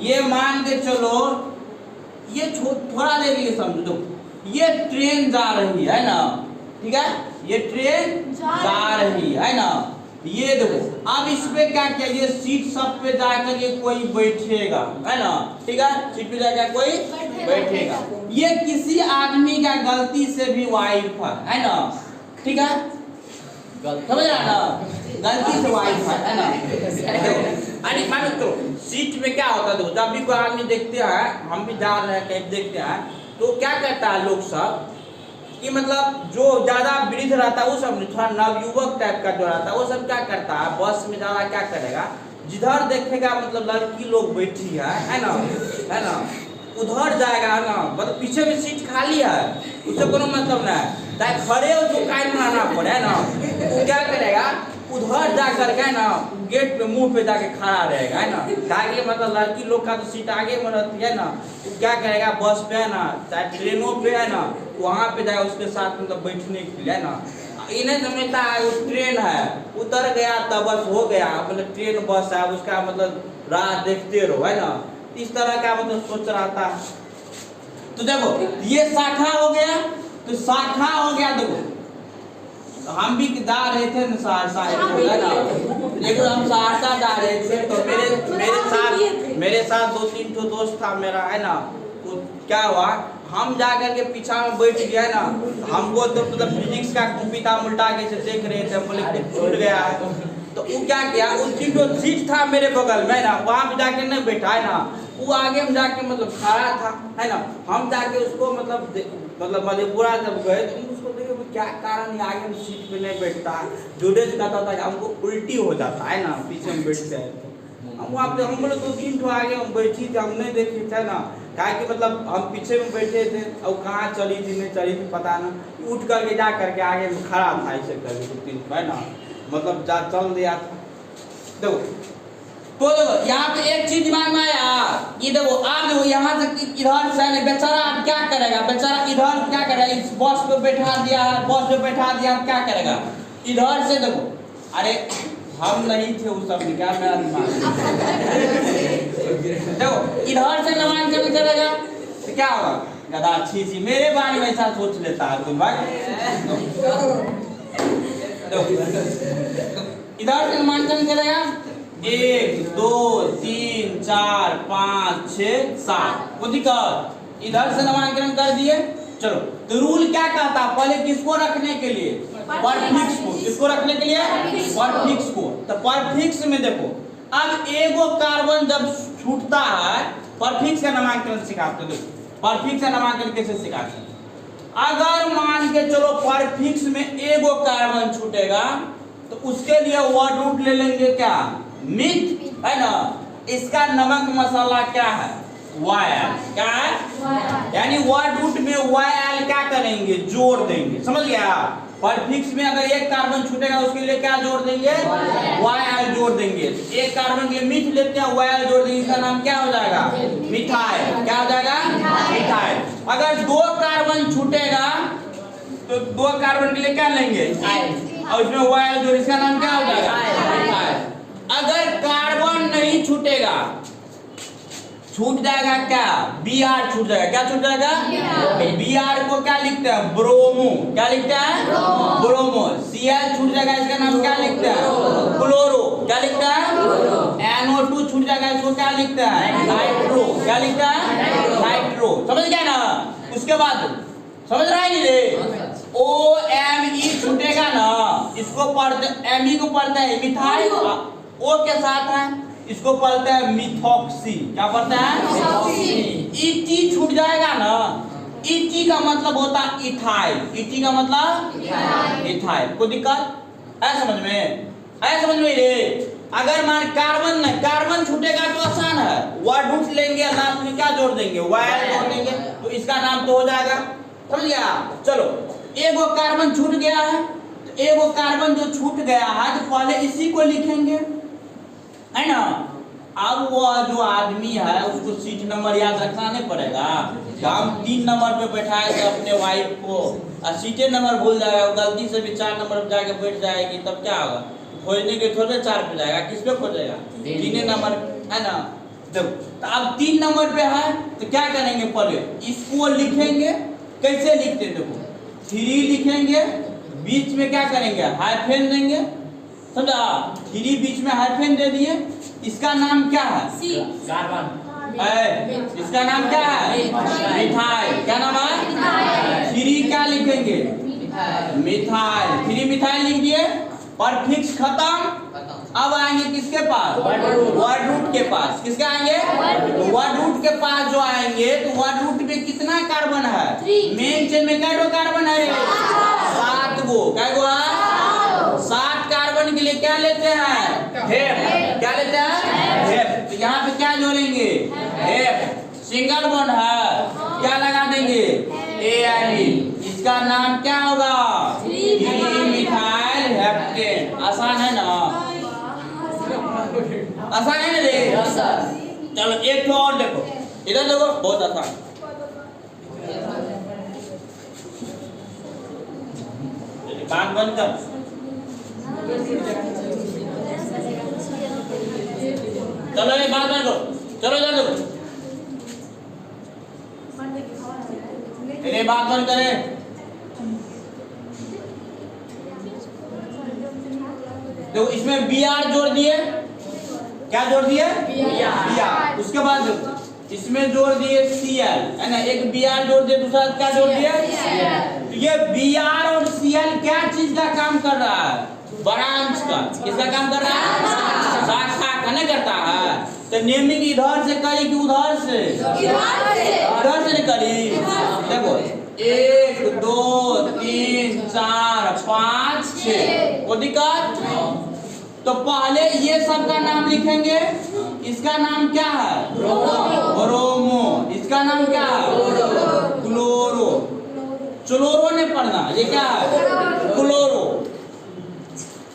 [SPEAKER 1] ये मान के चलो, ये थोड़ा देर के लिए समझो। ये ट्रेन जा रही है ना, ठीक है। ये ट्रेन जा रही है ना। ये देखो अब इस पे क्या किया? ये सीट सब पे जाकर ये कोई बैठेगा, है ना, ठीक है। सीट पे जाकर कोई बैठेगा। ये किसी आदमी का गलती से भी वाइफ है ना, ठीक है। समझ रहा ना? गलती से वाइफ है ना। अरे मानो तो सीट में क्या होता है? देखो जब भी कोई आदमी देखते हैं, हम भी जा रहे हैं कहीं देखते हैं, तो क्या करता है लोग सब कि मतलब जो ज्यादा वृद्ध रहता है वो सब, थोड़ा नवयुवक टाइप का जो रहता है वो सब क्या करता है? बस में ज्यादा क्या करेगा? जिधर देखेगा मतलब लड़की लोग बैठी है ना, है ना, उधर जाएगा ना। मतलब पीछे में सीट खाली है, उससे कोनो मतलब नहीं, चाहे खड़े हो तो काहे बनाना पड़े, है ना। वो क्या करेगा? उधर जा करके ना गेट पे मुंह पे जाके खड़ा रहेगा, है ना। ताकि मतलब लड़की लोग का तो सीट आगे में रहती है ना। वो क्या करेगा? बस पे है ना, चाहे ट्रेनों पे है ना, वहाँ पे जाए उसके साथ मतलब बैठने के लिए, है ना। इन्हें समझता है वो ट्रेन है, उतर गया तब बस हो गया, मतलब ट्रेन बस है, उसका मतलब राह देखते रहो, है ना। इस तरह का मतलब सोच रहा था। तो देखो ये शाखा हो गया, तो शाखा हो गया। देखो हम भी जा रहे थे ना सहरसा, है ना। लेकिन हम सहरसा जा रहे थे तो मेरे साथ 2-3 ठो दोस्त था मेरा, है ना। तो क्या हुआ? हम जा करके पीछा में बैठ गया ना। हमको तो मतलब फिजिक्स का कॉपी था, उल्टा के से देख रहे थे, हम बोले कि छूट गया है। तो वो क्या किया? उस 3 ठो सीट था मेरे बगल में ना, वहाँ पे जाके नहीं बैठा, है ना। वो आगे में जाके मतलब खड़ा था, है ना। हम जाके उसको मतलब मधेपुरा जब गए तो उसको देखे क्या कारण आगे में सीट पे नहीं बैठता है। जोड़े से कहता था हमको उल्टी हो जाता है ना पीछे में बैठते हैं। तो हम वहाँ पे हम बोले 2-3 ठो आगे हम बैठी थी, हम नहीं देखे थे ना। क्या कि मतलब हम पीछे में बैठे थे और कहाँ चली थी नहीं चली थी पता ना। उठ करके जा करके आगे में खड़ा था ऐसे करके 2-3 ठो, है ना। मतलब जा चल दिया था। देखो तो देखो यहाँ पे एक चीज दिमाग में आया, ये देखो आप देखो यहाँ से इधर से बेचारा आप क्या करेगा? बेचारा इधर क्या करेगा? इस बस पे बैठा दिया है, बस पे बैठा दिया, क्या करेगा? इधर से देखो, अरे हम नहीं थे उस सब में, क्या मेरा दिमाग देखो इधर से नामांकन करेगा तो क्या होगा? गधा अच्छी सी मेरे बारे में ऐसा सोच लेता है तुम भाई। इधर से नामांकन करेगा 1 2 3 4 5 6 7, वो दिक्कत। इधर से नामांकन कर दिए, चलो। तो रूल क्या कहता? पहले किसको रखने के लिए? परफिक्स को। किसको रखने के लिए? परफिक्स को। तो परफिक्स में देखो अब एगो कार्बन जब छूटता है, परफिक्स का नामांकन सिखाते। देखो परफिक्स का नामांकन कैसे सिखाते हैं। अगर मान के चलो परफिक्स में एगो कार्बन छूटेगा तो उसके लिए वर्ड रूट ले लेंगे क्या, मिथ, है ना। इसका नमक मसाला क्या है, YL, क्या है, यानी वर्ड रूट में YL क्या करेंगे, जोड़ देंगे, समझ गया। परफिक्स में अगर एक कार्बन छूटेगा उसके लिए क्या जोड़ देंगे, YL जोड़ देंगे। एक कार्बन के लिए मिथ लेते हैं, YL जोड़ देंगे, इसका नाम क्या हो जाएगा, मिथाइल। क्या हो जाएगा, मिथाइल। अगर दो कार्बन छूटेगा तो दो कार्बन के लिए क्या लेंगे, और उसमें YL जोड़, इसका नाम क्या हो जाएगा, मिथाइल। अगर कार्बन नहीं छूटेगा, छूट जाएगा क्या, Br छूट जाएगा, क्या छूट जाएगा, Br को क्या लिखते हैं, ब्रोमो, क्या लिखते हैं, ब्रोमो। Cl छूट जाएगा, इसका नाम क्या लिखते हैं, क्लोरो, क्या लिखते हैं, NO2 छूट जाएगा, इसको क्या लिखते हैं, नाइट्रो, क्या लिखते हैं, नाइट्रो। समझ गया ना। उसके बाद समझ रहा है नहीं रे, OMe छूटेगा ना, इसको पढ़ते Me को पढ़ते हैं मिथाइल, O के साथ है, इसको पढ़ते हैं मिथॉक्सी, क्या पढ़ते हैं, ET छूट जाएगा ना, ET का मतलब होता है इथाइल, ET का मतलब इथाइल। कोई दिक्कत है समझ में, है समझ में रे। अगर मान कार्बन नहीं, कार्बन छूटेगा तो आसान है, वर्ड रूट लेंगे, लास्ट में क्या जोड़ देंगे, YL जोड़ देंगे, तो इसका नाम तो हो जाएगा, समझ गया। चलो एगो कार्बन छूट गया है, तो एगो कार्बन जो छूट गया है तो पहले इसी को लिखेंगे, है ना। अब वो जो आदमी है उसको सीट नंबर याद रखना नहीं पड़ेगा। हम 3 नंबर पे बैठाएंगे अपने वाइफ को और सीटे नंबर भूल जाएगा, गलती से भी 4 नंबर पे जाके बैठ जाएगी, तब क्या होगा, खोजने के थोड़े 4 पे जाएगा, किस पे खोजेगा, 3 नंबर, है ना। जब तो अब 3 नंबर पे है तो क्या करेंगे, पहले इसको लिखेंगे। कैसे लिखते देखो, 3 लिखेंगे, बीच में क्या करेंगे, हाइफेन देंगे, समझा। 3 बीच में हाइफेन दे दिए, इसका नाम क्या है, कार्बन, इसका नाम क्या है, मिथाइल। क्या नाम है, 3 क्या लिखेंगे, मिथाइल, 3 मिथाइल लिख दिए। परफिक्स खत्म। अब आएंगे किसके पास, वर्ड रूट के पास। किसके आएंगे, वर्ड रूट के पास जो आएंगे तो वर्ड रूट में कितना कार्बन है, मेन चेन में क्या कार्बन है, 7 गो, क्या गो है, 7 कार्बन के लिए क्या लेते हैं, हेप, क्या लेते हैं, हेप। तो यहाँ पे क्या जोड़ेंगे, हेप, सिंगल बॉन्ड है, क्या लगा देंगे, AIE, इसका नाम क्या होगा, मिथाइल हेप्टेन। आसान है ना, आसान है ना रे। चलो एक तो और देखो, इधर देखो, बहुत आसान। बात बंद कर, चलो ये बात बंद करो, चलो इधर देखो, ये बात बंद करें। देखो इसमें Br जोड़ दिए, क्या जोड़ दिए, Br। उसके बाद इसमें जोड़ दिए Cl, है ना। एक Br जोड़ दिए, दूसरा क्या जोड़ दिए, तो ये Br और Cl क्या चीज का काम कर रहा है, ब्रांच का। किसका काम कर रहा है, शाखा का नहीं करता है। तो नेमिंग इधर से करी कि उधर से, इधर से नहीं करी। देखो 1 2 3 4 5 6, कोई दिक्कत। तो पहले ये सब का नाम लिखेंगे, इसका नाम क्या है, ब्रोमो, इसका नाम क्या है, क्लोरो। क्लोरो ने पढ़ना, ये क्या है, क्लोरो।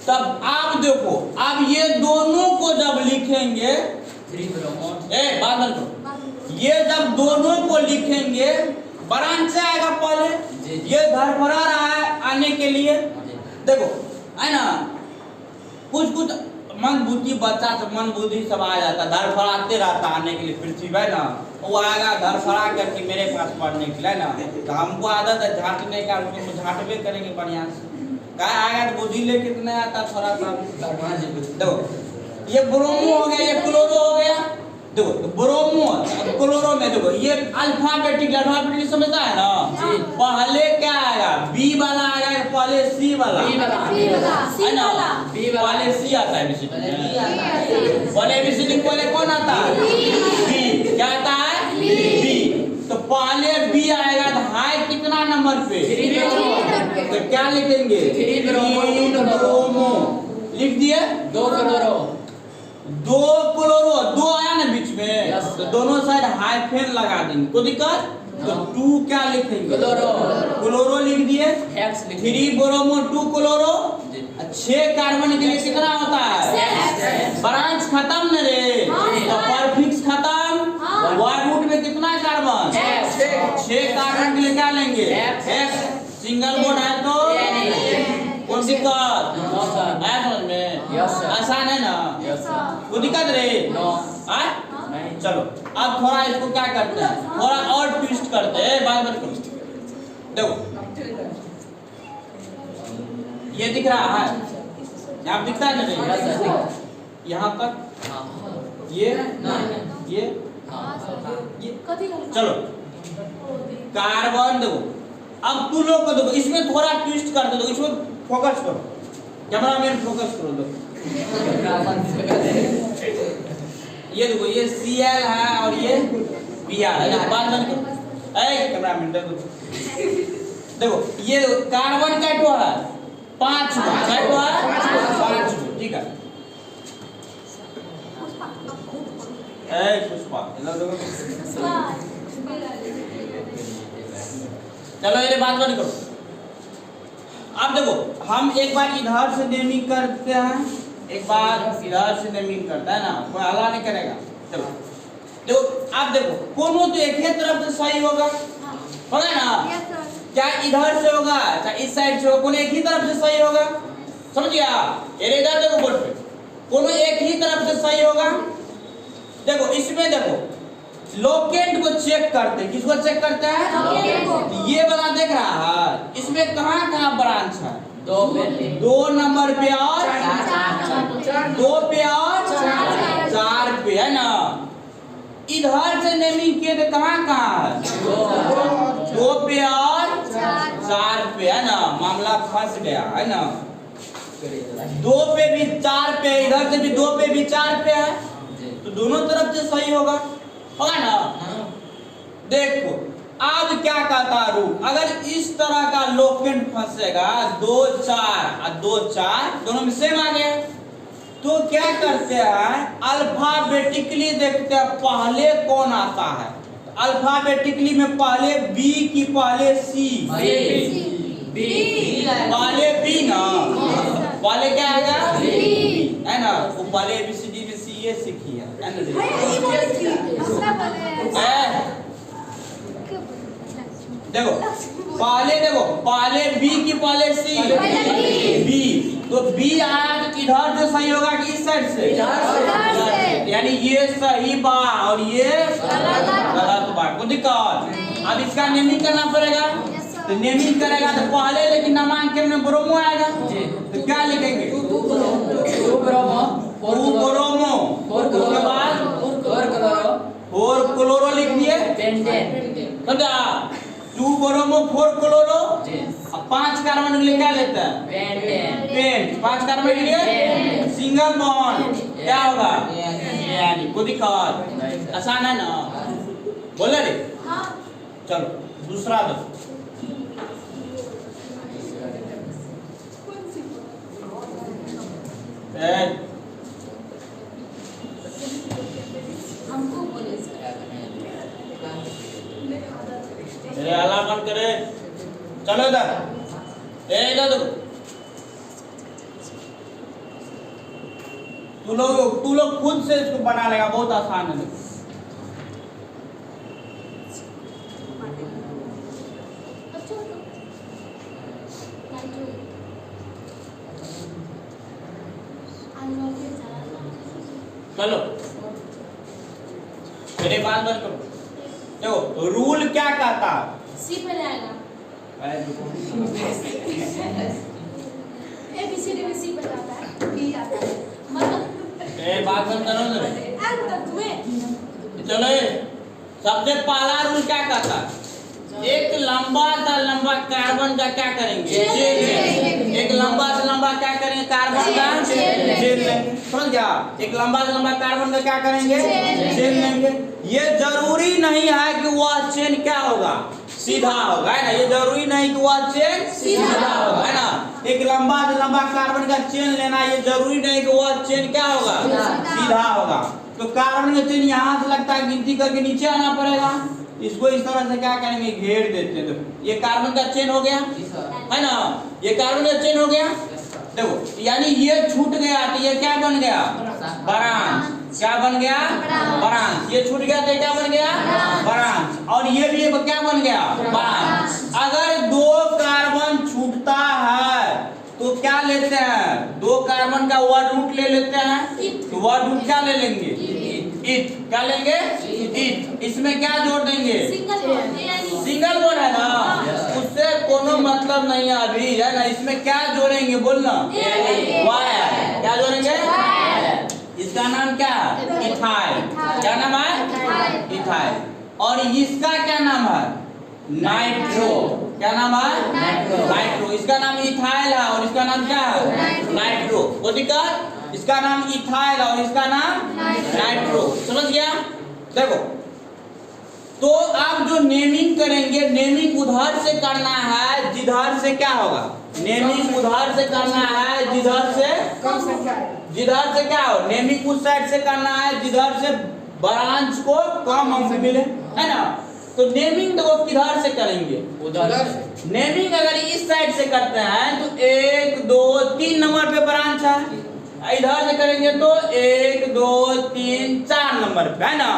[SPEAKER 1] तब आप देखो, अब ये दोनों को जब लिखेंगे, बात करो, ये जब दोनों को लिखेंगे, ब्रांच से आएगा पहले, ये धड़फड़ा रहा है आने के लिए। देखो है ना, कुछ मन बुद्धि बच्चा से मन बुद्धि सब आ जाता, धड़फड़ाते रहता आने के लिए पृथ्वी है ना। वो आएगा धड़फड़ा करके मेरे पास पढ़ने के लिए ना। तो हमको आदत है झाँटने का, उसको झाँटवे करेंगे बढ़िया से। क्या आएगा तो बुद्धि लेके तो नहीं आता, थोड़ा सा। देखो ये ब्रोमो हो गया, ये क्लोरो हो गया। देखो ब्रोमो क्लोरो में देखो ये अल्फाबेटिक समझता है ना। पहले क्या आएगा, बी वाला आएगा, पहले सी वाला है ना। पहले सी आता है पहले एबीसीडी पहले कौन आता है, बी। क्या आता है, बी। तो पहले बी आएगा तो हाई कितना नंबर नंबर पे तो क्या लिखेंगे?
[SPEAKER 2] 3 ब्रोमो, 2
[SPEAKER 1] ब्रोमो लिख दिए।
[SPEAKER 2] 2 क्लोरो।
[SPEAKER 1] 2 क्लोरो, 2 आया ना बीच में
[SPEAKER 2] Yes,
[SPEAKER 1] तो
[SPEAKER 2] sir.
[SPEAKER 1] दोनों साइड हाइफेन लगा देंगे, कोई दिक्कत? तो 2 क्या लिखेंगे?
[SPEAKER 2] क्लोरो।
[SPEAKER 1] क्लोरो लिख दिए।
[SPEAKER 2] हेक्स लिख
[SPEAKER 1] 3 ब्रोमो 2 क्लोरो।
[SPEAKER 2] जी।
[SPEAKER 1] 6 कार्बन के लिए कितना होता है?
[SPEAKER 2] Six.
[SPEAKER 1] ब्रांच खत्म न रे,
[SPEAKER 3] हाँ,
[SPEAKER 1] तो
[SPEAKER 3] sir.
[SPEAKER 1] परफिक्स खत्म।
[SPEAKER 3] हाँ।
[SPEAKER 1] वाई रूट में कितना कार्बन?
[SPEAKER 2] X.
[SPEAKER 1] 6 कार्बन के लिए क्या लेंगे?
[SPEAKER 2] X.
[SPEAKER 1] X सिंगल बॉन्ड है तो कोई दिक्कत?
[SPEAKER 2] No sir.
[SPEAKER 1] है समझ में?
[SPEAKER 2] Yes, sir.
[SPEAKER 1] आसान है ना?
[SPEAKER 2] Yes sir.
[SPEAKER 1] कोई दिक्कत रे?
[SPEAKER 2] नो।
[SPEAKER 1] आय?
[SPEAKER 2] नहीं।
[SPEAKER 1] चलो अब थोड़ा इसको क्या करते हैं, थोड़ा और ट्विस्ट करते हैं। बात बात करो, देखो ये दिख रहा है, यहाँ दिखता है ना?
[SPEAKER 2] Yes sir.
[SPEAKER 1] नहीं यहाँ तक
[SPEAKER 2] हाँ।
[SPEAKER 1] ये
[SPEAKER 2] नहीं।
[SPEAKER 1] ये
[SPEAKER 2] हाँ।
[SPEAKER 1] चलो कार्बन देखो। अब तू लोग को देखो, इसमें थोड़ा ट्विस्ट कर दो, इसमें फोकस करो, कैमरामैन फोकस करो। देखो ये देखो, ये Cl है और ये Br है। देखो बात बंद करो, ए कैमरामैन देखो ये कार्बन का टो है 5 है, 5 ठीक है। ए पुष्पा इधर देखो, चलो ये बात बंद करो। अब देखो हम एक बार इधर से नेमिंग करते हैं, एक बार इधर से नेमिंग करता है ना, कोई हल्ला नहीं करेगा। चलो देखो आप देखो, कोनो तो एक ही तरफ से सही होगा ना? क्या इधर से होगा चाहे इस साइड से होगा, कोनो एक ही तरफ से सही होगा, समझ गया? ये इधर देखो बोर्ड पे, कोनो एक ही तरफ से सही होगा। देखो इसमें देखो लोकेंट को चेक करते हैं, किसको चेक करते हैं? ये वाला देख रहा है, इसमें कहाँ कहाँ ब्रांच है? 2 नंबर पे और 2 पे और 4 पे है ना? इधर से नेमिंग किए तो कहाँ कहाँ है? 2 पे और 4 पे है ना? मामला फंस गया है ना? 2 पे भी 4 पे, इधर से भी 2 पे भी 4 पे है, तो दोनों तरफ से सही होगा ना? देखो अब क्या कहता है रूल, अगर इस तरह का लोकेंट फंसेगा 2 4 और 2 4 दोनों में सेम आ गया, तो क्या करते हैं अल्फाबेटिकली देखते हैं पहले कौन आता है। अल्फाबेटिकली में पहले बी की पहले सी, पहले बी ना, पहले क्या आएगा? है ना? वो पहले ABCD में सी ये सीखी है देखो पहले बी की पहले सी, बी तो बी आया तो इधर से सही होगा कि इस साइड से? यानी ये सही बा और ये गलत बा, कोई दिक्कत? अब इसका नेमिंग करना पड़ेगा, तो नेमिंग करेगा तो पहले लेकिन नामांकन में ब्रोमो आएगा, तो क्या लिखेंगे?
[SPEAKER 2] 2 ब्रोमो,
[SPEAKER 1] 2 ब्रोमो, उसके बाद 4 क्लोरो लिख दिए, समझा? 2 ब्रोमो 4 क्लोरो। अब 5 कार्बन के लिए क्या लेता है? पेंट। 5 कार्बन के लिए सिंगल बॉन्ड क्या होगा? यानी कोई दिक्कत? आसान है ना? बोले रे? चलो दूसरा दो। मेरे अला बंद करे, चलो इधर, इधर देखो, तू लोग खुद से इसको बना लेगा, बहुत आसान है। चलो मेरे बात बंद करो। देखो रूल क्या कहता है?
[SPEAKER 3] सी पे जाएगा, ABCD में सी पे जाता है, B आता है, मतलब
[SPEAKER 1] बात बंद करो ना।
[SPEAKER 3] अंत में
[SPEAKER 1] चलो सबसे पहला रूल क्या कहता है? एक लंबा सा लंबा कार्बन का क्या करेंगे? चेन। एक लंबा से लंबा क्या करेंगे? कार्बन का चेन लेंगे, समझ गया? एक लंबा से लंबा कार्बन का क्या करेंगे? चेन लेंगे। ये जरूरी नहीं है कि वह चेन क्या होगा? सीधा होगा, है ना। ये जरूरी नहीं कि वह चेन सीधा होगा, है ना। एक लंबा से लंबा कार्बन का चेन लेना, ये जरूरी नहीं कि वह चेन क्या होगा, सीधा होगा। तो कार्बन का चेन यहाँ से लगता है गिनती करके नीचे आना पड़ेगा। इसको इस तरह से क्या करेंगे, घेर देते हैं। देखो ये कार्बन का चेन हो गया, है ना। ये कार्बन का चेन हो गया, देखो यानी ये छूट गया तो ये क्या बन गया, ब्रांच। क्या बन गया, ब्रांच। ये छूट गया तो क्या बन गया, ब्रांच। और ये भी क्या बन गया, ब्रांच। अगर दो कार्बन छूटता है तो क्या लेते हैं, दो कार्बन का वर्ड रूट ले लेते हैं। तो वर्ड रूट क्या ले लेंगे, इट। क्या लेंगे, इट। इसमें क्या जोड़ देंगे, सिंगल बॉन्ड है ना, उससे कोनो मतलब नहीं है अभी, है ना। इसमें क्या जोड़ेंगे बोलना, वाई। क्या जोड़ेंगे, इसका नाम क्या है, इथाइल। क्या नाम है, इथाइल। और इसका क्या नाम है, नाइट्रो। क्या नाम है, नाइट्रो। इसका नाम इथाइल है और इसका नाम क्या है, नाइट्रो। वो दिक्कत, इसका नाम इथाइल और इसका नाम नाइट्रो। समझ गया। देखो तो आप जो नेमिंग करेंगे, नेमिंग उधर से करना है जिधर से क्या होगा, नेमिंग उधर से करना है जिधर से क्या हो, नेमिंग उस साइड से करना है जिधर से ब्रांच को कम अंक मिले, है ना। तो नेमिंग तो किधर से करेंगे, उधर से। नेमिंग अगर इस साइड से करते हैं तो 1 2 3 नंबर पे ब्रांच है, इधर से करेंगे तो 1 2 3 4 नंबर पे, है ना।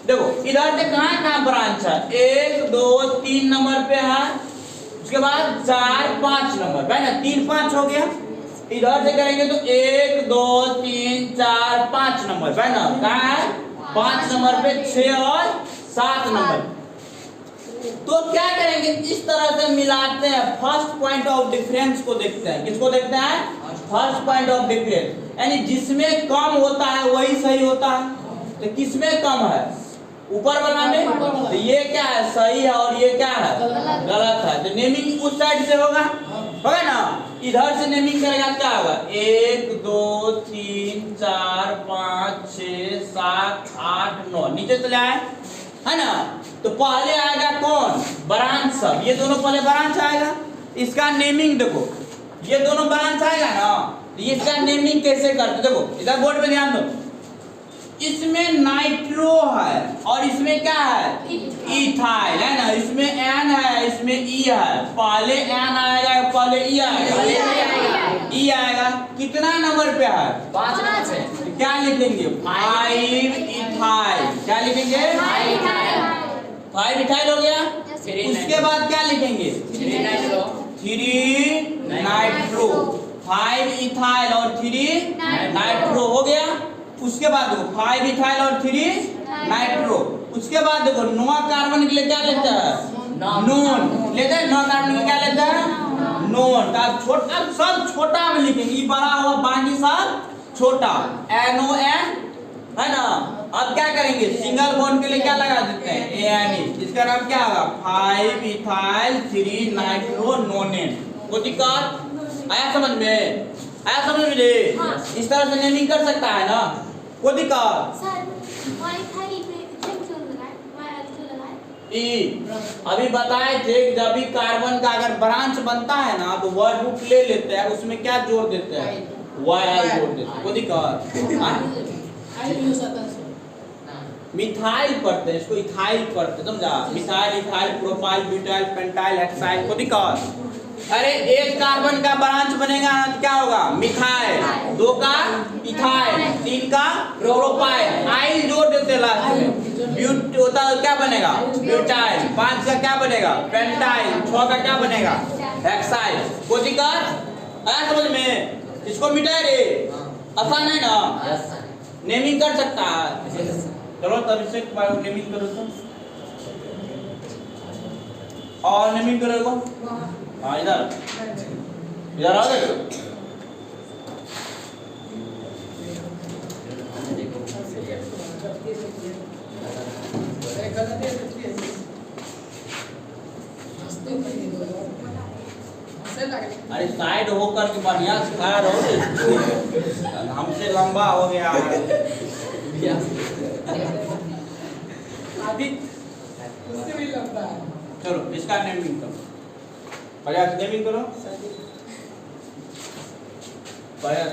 [SPEAKER 1] देखो इधर से कहाँ ब्रांच है, 1 2 3 नंबर पे है, उसके बाद 4 5 नंबर पे, है ना। 3 5 हो गया। इधर से करेंगे तो 1 2 3 4 5 नंबर पे, है ना। कहाँ है, 5 नंबर पे, 6 और 7 नंबर। तो क्या करेंगे, इस तरह से मिलाते हैं। फर्स्ट पॉइंट ऑफ डिफरेंस को देखते हैं। किसको देखते हैं, फर्स्ट पॉइंट ऑफ डिफरेंस। यानी जिसमें कम होता है वही सही होता है। तो किसमें कम है, ऊपर वाला में। तो ये क्या है, सही है और ये क्या है, गलत है। तो नेमिंग उस साइड से होगा ना। इधर से नेमिंग करेगा क्या होगा, 1 2 3 4 5 6 7 8 9 नीचे चले आए, है ना। तो पहले आएगा कौन, ब्रांच सब। ये दोनों पहले ब्रांच आएगा। इसका नेमिंग देखो, ये दोनों ब्रांच आएगा ना। तो इसका नेमिंग कैसे करते, देखो इधर बोर्ड पे ध्यान दो। इसमें नाइट्रो है और इसमें क्या है, इथाइल, है ना। इसमें एन है, इसमें ई है। पहले एन आएगा, पहले ई आएगा, ई आएगा। कितना नंबर पे है,
[SPEAKER 2] 5 नंबर पे।
[SPEAKER 1] क्या लिखेंगे, 5 इथाइल। क्या लिखेंगे, 5 इथाइल हो गया। उसके बाद क्या लिखेंगे,
[SPEAKER 2] 3 नाइट्रो।
[SPEAKER 1] 3 नाइट्रो। 5 इथाइल और 3 नाइट्रो हो गया। उसके बाद देखो 5 इथाइल और 3 नाइट्रो। उसके बाद देखो 9 कार्बन के लिए क्या लेता है, नोन लेते हैं। 9 कार्बन के लिए क्या लेता है, नोन। का छोटा, सब छोटा में लिखेंगे, ये बड़ा हुआ बाकी सब छोटा, NON, है ना। अब क्या करेंगे, सिंगल बॉन्ड के लिए क्या लगा देते हैं, ANE। इसका नाम क्या होगा, 5 इथाइल 3 नाइट्रो नोनेन। कोई दिक्कत आया समझ में, आया समझ में रे। इस तरह से नेमिंग कर सकता है ना, कोई दिक्कत। अभी बताए थे कि जब भी कार्बन का अगर ब्रांच बनता है ना तो वर्ड रूट ले लेते हैं, उसमें क्या जोड़ देते हैं, वाई जोड़ देते हैं। कोई दिक्कत, मिथाइल पढ़ते हैं, इसको इथाइल पढ़ते, समझा। Methyl, ethyl, propyl, butyl, pentyl, hexyl. कोई दिक्कत। अरे एक कार्बन का ब्रांच बनेगा ना तो क्या होगा, मिथाइल। 2 का इथाइल, 3 का प्रोपाइल, आइल जोड़ देते लास्ट में। ब्यूट होता है क्या बनेगा, ब्यूटाइल। 5 का क्या बनेगा, पेंटाइल। 6 का क्या बनेगा, हेक्साइल। कोई दिक्कत आया समझ में, इसको मिटाए रे, आसान है ना, नेमिंग कर सकता है। चलो तब इससे नेमिंग करो तो, और नेमिंग करोगे। हाँ इधर इधर आ गए। अरे साइड होकर के बढ़िया से खड़ा रहो, हमसे लंबा हो गया
[SPEAKER 2] अभी उससे भी लंबा है।
[SPEAKER 1] चलो इसका नेमिंग करो, प्रयास नेमिंग करो। प्रयास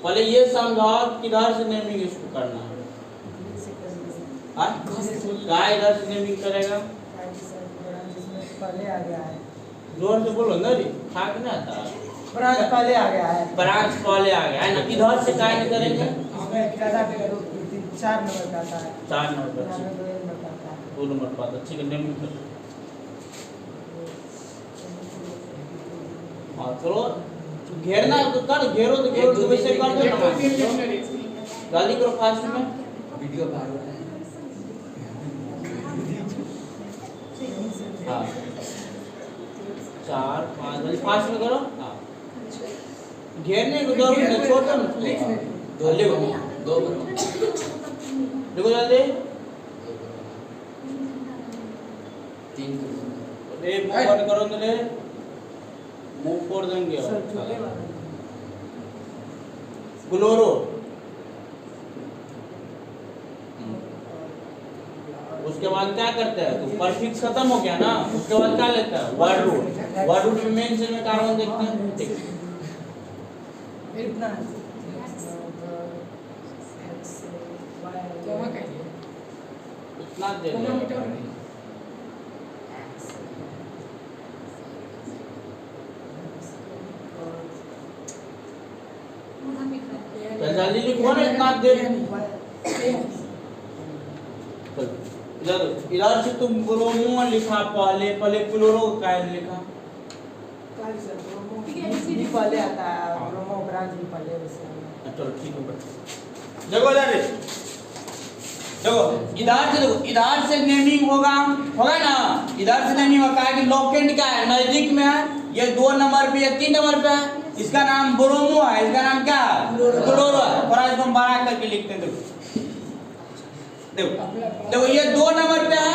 [SPEAKER 1] पहले ये समझाओ किधर से नेमिंग इसको करना है। क्या इधर से नेमिंग करेगा?
[SPEAKER 4] पहले आ गया है,
[SPEAKER 1] जोर से बोलो ना रे, खाक ना आता।
[SPEAKER 4] ब्रांच पहले आ गया है,
[SPEAKER 1] ब्रांच पहले आ गया है ना, इधर से काय नहीं करेंगे।
[SPEAKER 4] इसमें ज्यादा 4 नंबर का आता है,
[SPEAKER 1] 4 नंबर का,
[SPEAKER 4] 4 नंबर का आता है।
[SPEAKER 1] 2 नंबर का आता है। ठीक है नेमिंग करो। हाँ चलो घेरना है तो कर, घेरो तो घेरो, तो वैसे कर दो ना। जल्दी करो फास्ट में।
[SPEAKER 2] वीडियो बाहर है।
[SPEAKER 1] हाँ 4 5 जल्दी फास्ट में करो। हाँ घेरने को 2 मिनट छोड़ो ना,
[SPEAKER 2] दो
[SPEAKER 1] लिखो
[SPEAKER 2] दो करो।
[SPEAKER 1] लिखो जल्दी।
[SPEAKER 2] 3 करो।
[SPEAKER 1] एक मुंह बंद करो तो ले मुंह फोड़ देंगे।
[SPEAKER 4] सर छोटे वाला
[SPEAKER 1] ग्लोरो, उसके बाद क्या करते हैं? तो परफिक्स खत्म हो गया ना, उसके बाद क्या लेता है? Word root. वर्ड रूट में मेन चीज में कार्बन देखते हैं। ठीक
[SPEAKER 4] इतना
[SPEAKER 1] इतना दे दो। तो जल्दी लिखो ना, इतना दे। इधर इधर से तुम ब्रोमो लिखा, पहले पहले क्लोरो का लिखा।
[SPEAKER 4] भी पहले आता है, ब्रोमो ब्रांच भी पहले वैसे आता है।
[SPEAKER 1] चलो ठीक है। देखो इधर देखो, इधर से देखो, इधर से नेमिंग होगा ना, इधर से नेमिंग होगा कि लोकेंट क्या है, नजदीक में है। ये 2 नंबर पे या 3 नंबर पे है, इसका नाम ब्रोमो है, इसका नाम क्या है? क्लोरो है। थोड़ा इसको हम बड़ा करके लिखते हैं। देखो देखो ये 2 नंबर पे है,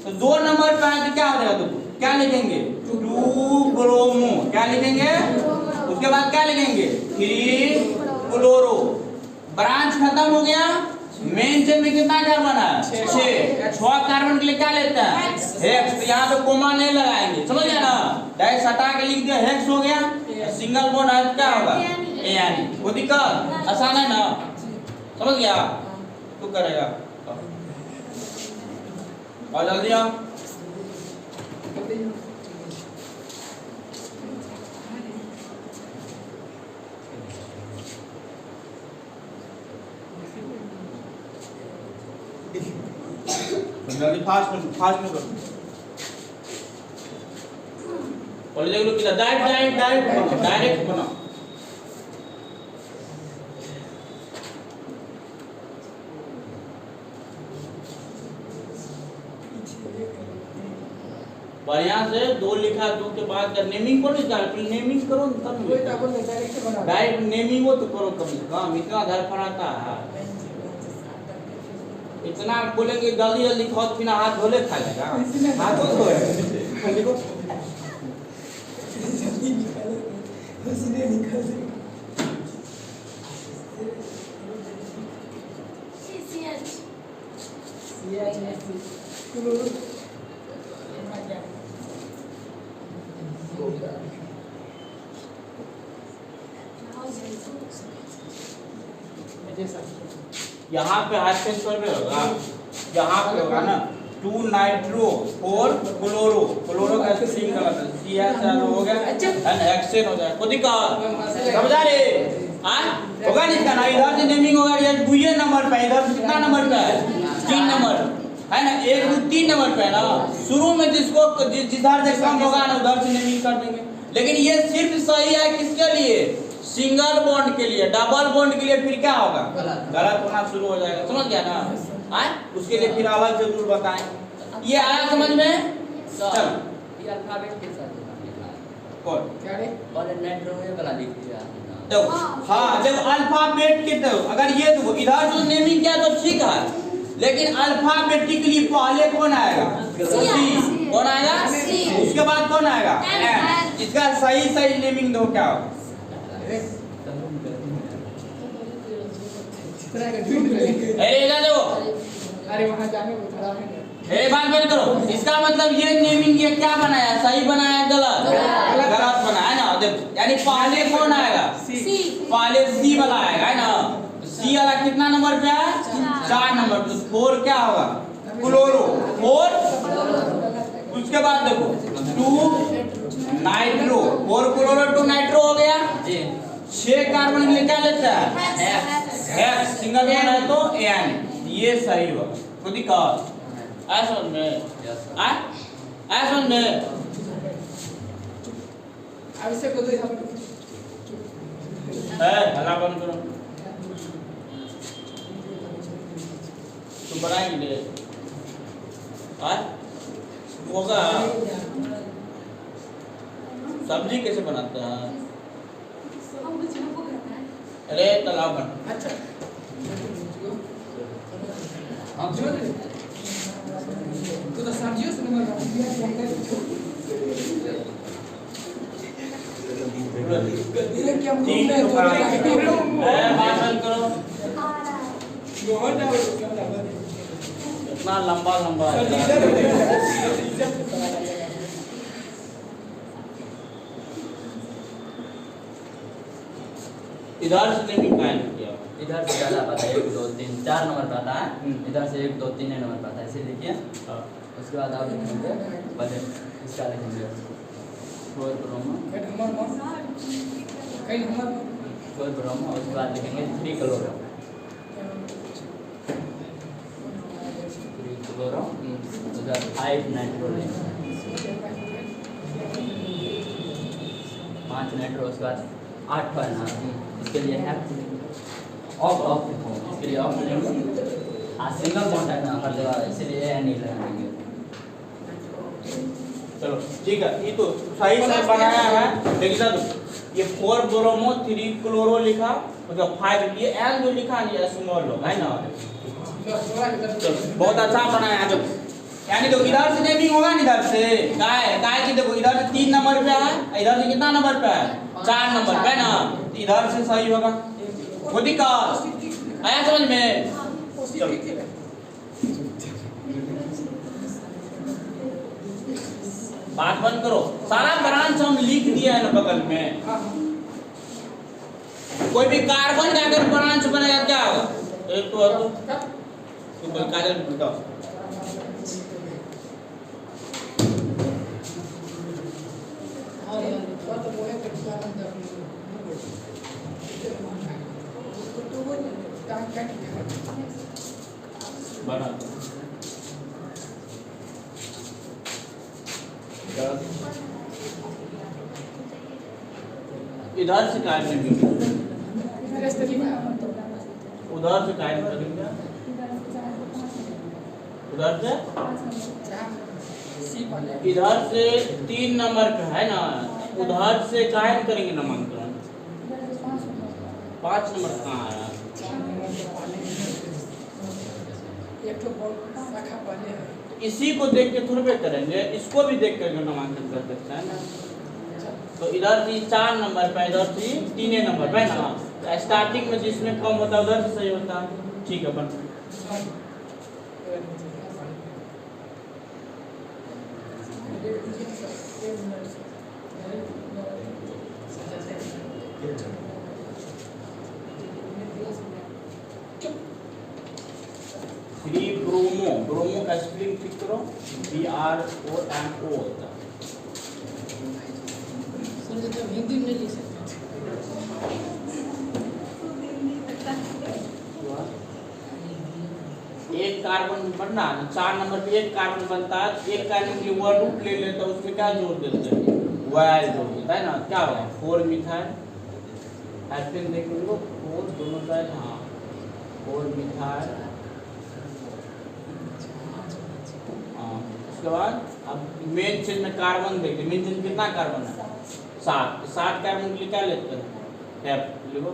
[SPEAKER 1] तो 2 नंबर पे है तो क्या हो जाएगा? तो क्या लिखेंगे? 2 ब्रोमो। क्या लिखेंगे? उसके बाद क्या लिखेंगे? 3 क्लोरो। ब्रांच खत्म हो गया, मेन चेन में कितना कार्बन है? 6 कार्बन के लिए क्या लेते हैं? हेक्स। तो यहाँ पे कोमा नहीं लगाएंगे, समझ गया ना? डायरेक्ट हटा के लिख दिया, हेक्स हो गया। सिंगल बॉन्ड है क्या होगा? एन। वो दिक्कत आसान है ना, समझ गया? तू करेगा और जल्दी आओ। जल्दी फास्ट में करो। और देख लो किधर डायरेक्ट बनाओ। बढ़िया से 2 लिखा, 2 के बाद कर नेमिंग करो। नेमिंग करो तब डायरेक्ट नेमिंग हो तो करो कम से कम। इतना धर फराता है, इतना बोलेंगे जल्दी जल्दी खाओ तो फिर हाथ धोले खा लेगा। हाथ धो देखो यहाँ पे हाथ पे होगा, यहाँ पे होगा ना 2 नाइट्रो 4 क्लोरो। क्लोरो का सिंगल CH4 हो गया, एंड हेक्सेन हो जाएगा। कोई दिक्कत समझा रे? होगा नहीं इसका ना, इधर से नेमिंग होगा। ये 2 नंबर पे, इधर से कितना नंबर पे है? 3 नंबर है ना, 1 2 3 नंबर पे है ना। शुरू में जिसको जिधर से कम होगा ना उधर से नेमिंग कर देंगे। लेकिन ये सिर्फ सही है किसके लिए? सिंगल बॉन्ड के लिए। डबल बॉन्ड के लिए फिर क्या होगा? गलत होना शुरू हो जाएगा, समझ गया ना? उसके लिए फिर अलग से रूल बताएं। ये आया समझ में? चल
[SPEAKER 2] ये अल्फाबेट के साथ लिखा है।
[SPEAKER 1] कौन?
[SPEAKER 4] क्या रे?
[SPEAKER 2] और नाइट्रो में वाला लिख दिया।
[SPEAKER 1] देखो हाँ, देखो अल्फाबेट के तो अगर ये देखो इधर जो नेमिंग किया तो ठीक है, लेकिन अल्फाबेटिकली पहले कौन आएगा? सी। कौन आएगा? उसके बाद कौन आएगा? एन। इसका सही नेमिंग दो क्या होगा?
[SPEAKER 4] अरे
[SPEAKER 1] अरे इधर देखो,
[SPEAKER 4] वहाँ जाने को खड़ा है।
[SPEAKER 1] बात बंद करो। इसका मतलब ये नेमिंग ये क्या बनाया, सही बनाया गलत, गलत बनाया ना। देखो यानी पहले कौन आएगा,
[SPEAKER 3] सी
[SPEAKER 1] पहले सी वाला आएगा है ना। सी वाला कितना नंबर पे है, 4 नंबर पे। 4 क्या होगा, क्लोरो 4। उसके बाद देखो 2 नाइट्रो, 4 क्लोरो 2 नाइट्रो हो गया।
[SPEAKER 2] जी
[SPEAKER 1] 6 कार्बन के लिए क्या लेता है,
[SPEAKER 3] हेक्स
[SPEAKER 1] सिंगल बॉन्ड है तो एन, ये सही होगा। तो दिक्कत ऐसा समझ में,
[SPEAKER 2] यस
[SPEAKER 1] ऐसा समझ में। हल्ला बंद करो, तुम बनाएंगे होगा। सब्जी कैसे बनाते हैं,
[SPEAKER 3] हम कुछ हमको करना है।
[SPEAKER 1] अरे तालाब बन।
[SPEAKER 2] हम
[SPEAKER 1] बात बंद करो,
[SPEAKER 3] आ रहा है।
[SPEAKER 1] इतना लंबा लंबा इधर से लेकिन क्या किया,
[SPEAKER 2] इधर से ज़्यादा पता है, 1 2 3 4 नंबर पे आता है। इधर से 1 2 3 नंबर पे आता है, इसे लिखिए। उसके बाद आप लिखेंगे बजट, इसका लिखेंगे 4 ब्रोमो, 4 ब्रोमो। उसके बाद लिखेंगे 3 क्लोरो, 3 क्लोरो। उसके बाद 5 नाइट्रोजन, 5 नाइट्रो। उसके बाद 8 है ना, इसके लिए है ऑफ इसके लिए ऑफ लेंगे। सिंगल बॉन्ड है ना हर जगह, इसलिए नहीं लगाएंगे।
[SPEAKER 1] चलो ठीक है, ये तो सही से बनाया है। देखिए सर, ये 4 ब्रोमो 3 क्लोरो लिखा, मतलब 5 ये एन जो लिखा नहीं है स्मॉल है ना। चलो बहुत अच्छा बनाया है। यानी तो इधर से नेमिंग होगा ना, इधर से काय की देखो, इधर से 3 नंबर पे है, इधर से कितना नंबर पे है, 4 नंबर पे ना। इधर से सही होगा, वो दिक्कत आया समझ में। चलो बात बंद करो, सारा ब्रांच हम लिख दिया है ना बगल में। कोई भी कार्बन का अगर ब्रांच बनेगा क्या होगा, एक तो कोई काजल बताओ। बना इधर से काय नहीं, उधर से काय नहीं, उधर से इधर से 3 नंबर पे है ना, उधर से काय करेंगे नामांकन। 5 नंबर कहाँ आया, इसी को देख के थोड़े करेंगे, इसको भी देख कर नामांकन कर सकते हैं ना। तो इधर से 4 नंबर पे, इधर से 3 नंबर पे ना। तो स्टार्टिंग में जिसमें कम होता है उधर से सही होता है। ठीक है बन। ब्रोमो, ब्रोमो का स्पेलिंग ठीक करो, BROMO होता है।
[SPEAKER 4] हिंदी में लिख सकते
[SPEAKER 1] एक कार्बन बनना, 4 नंबर पे एक कार्बन बनता है, एक कार्बन के लिए वन रूट ले लेता है, उसमें क्या जोड़ देते हैं, वाई जोड़ देता है ना। क्या होगा 4 मिथाइल, एल्केन देख लो 4 दोनों साइड, हाँ 4 मिथाइल। उसके बाद अब मेन चेन में कार्बन देखते, मेन चेन कितना कार्बन है, 7 कार्बन के लिए क्या लेते हैं, F लिखो,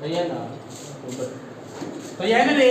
[SPEAKER 1] सही है ना, तो ये है ना रे।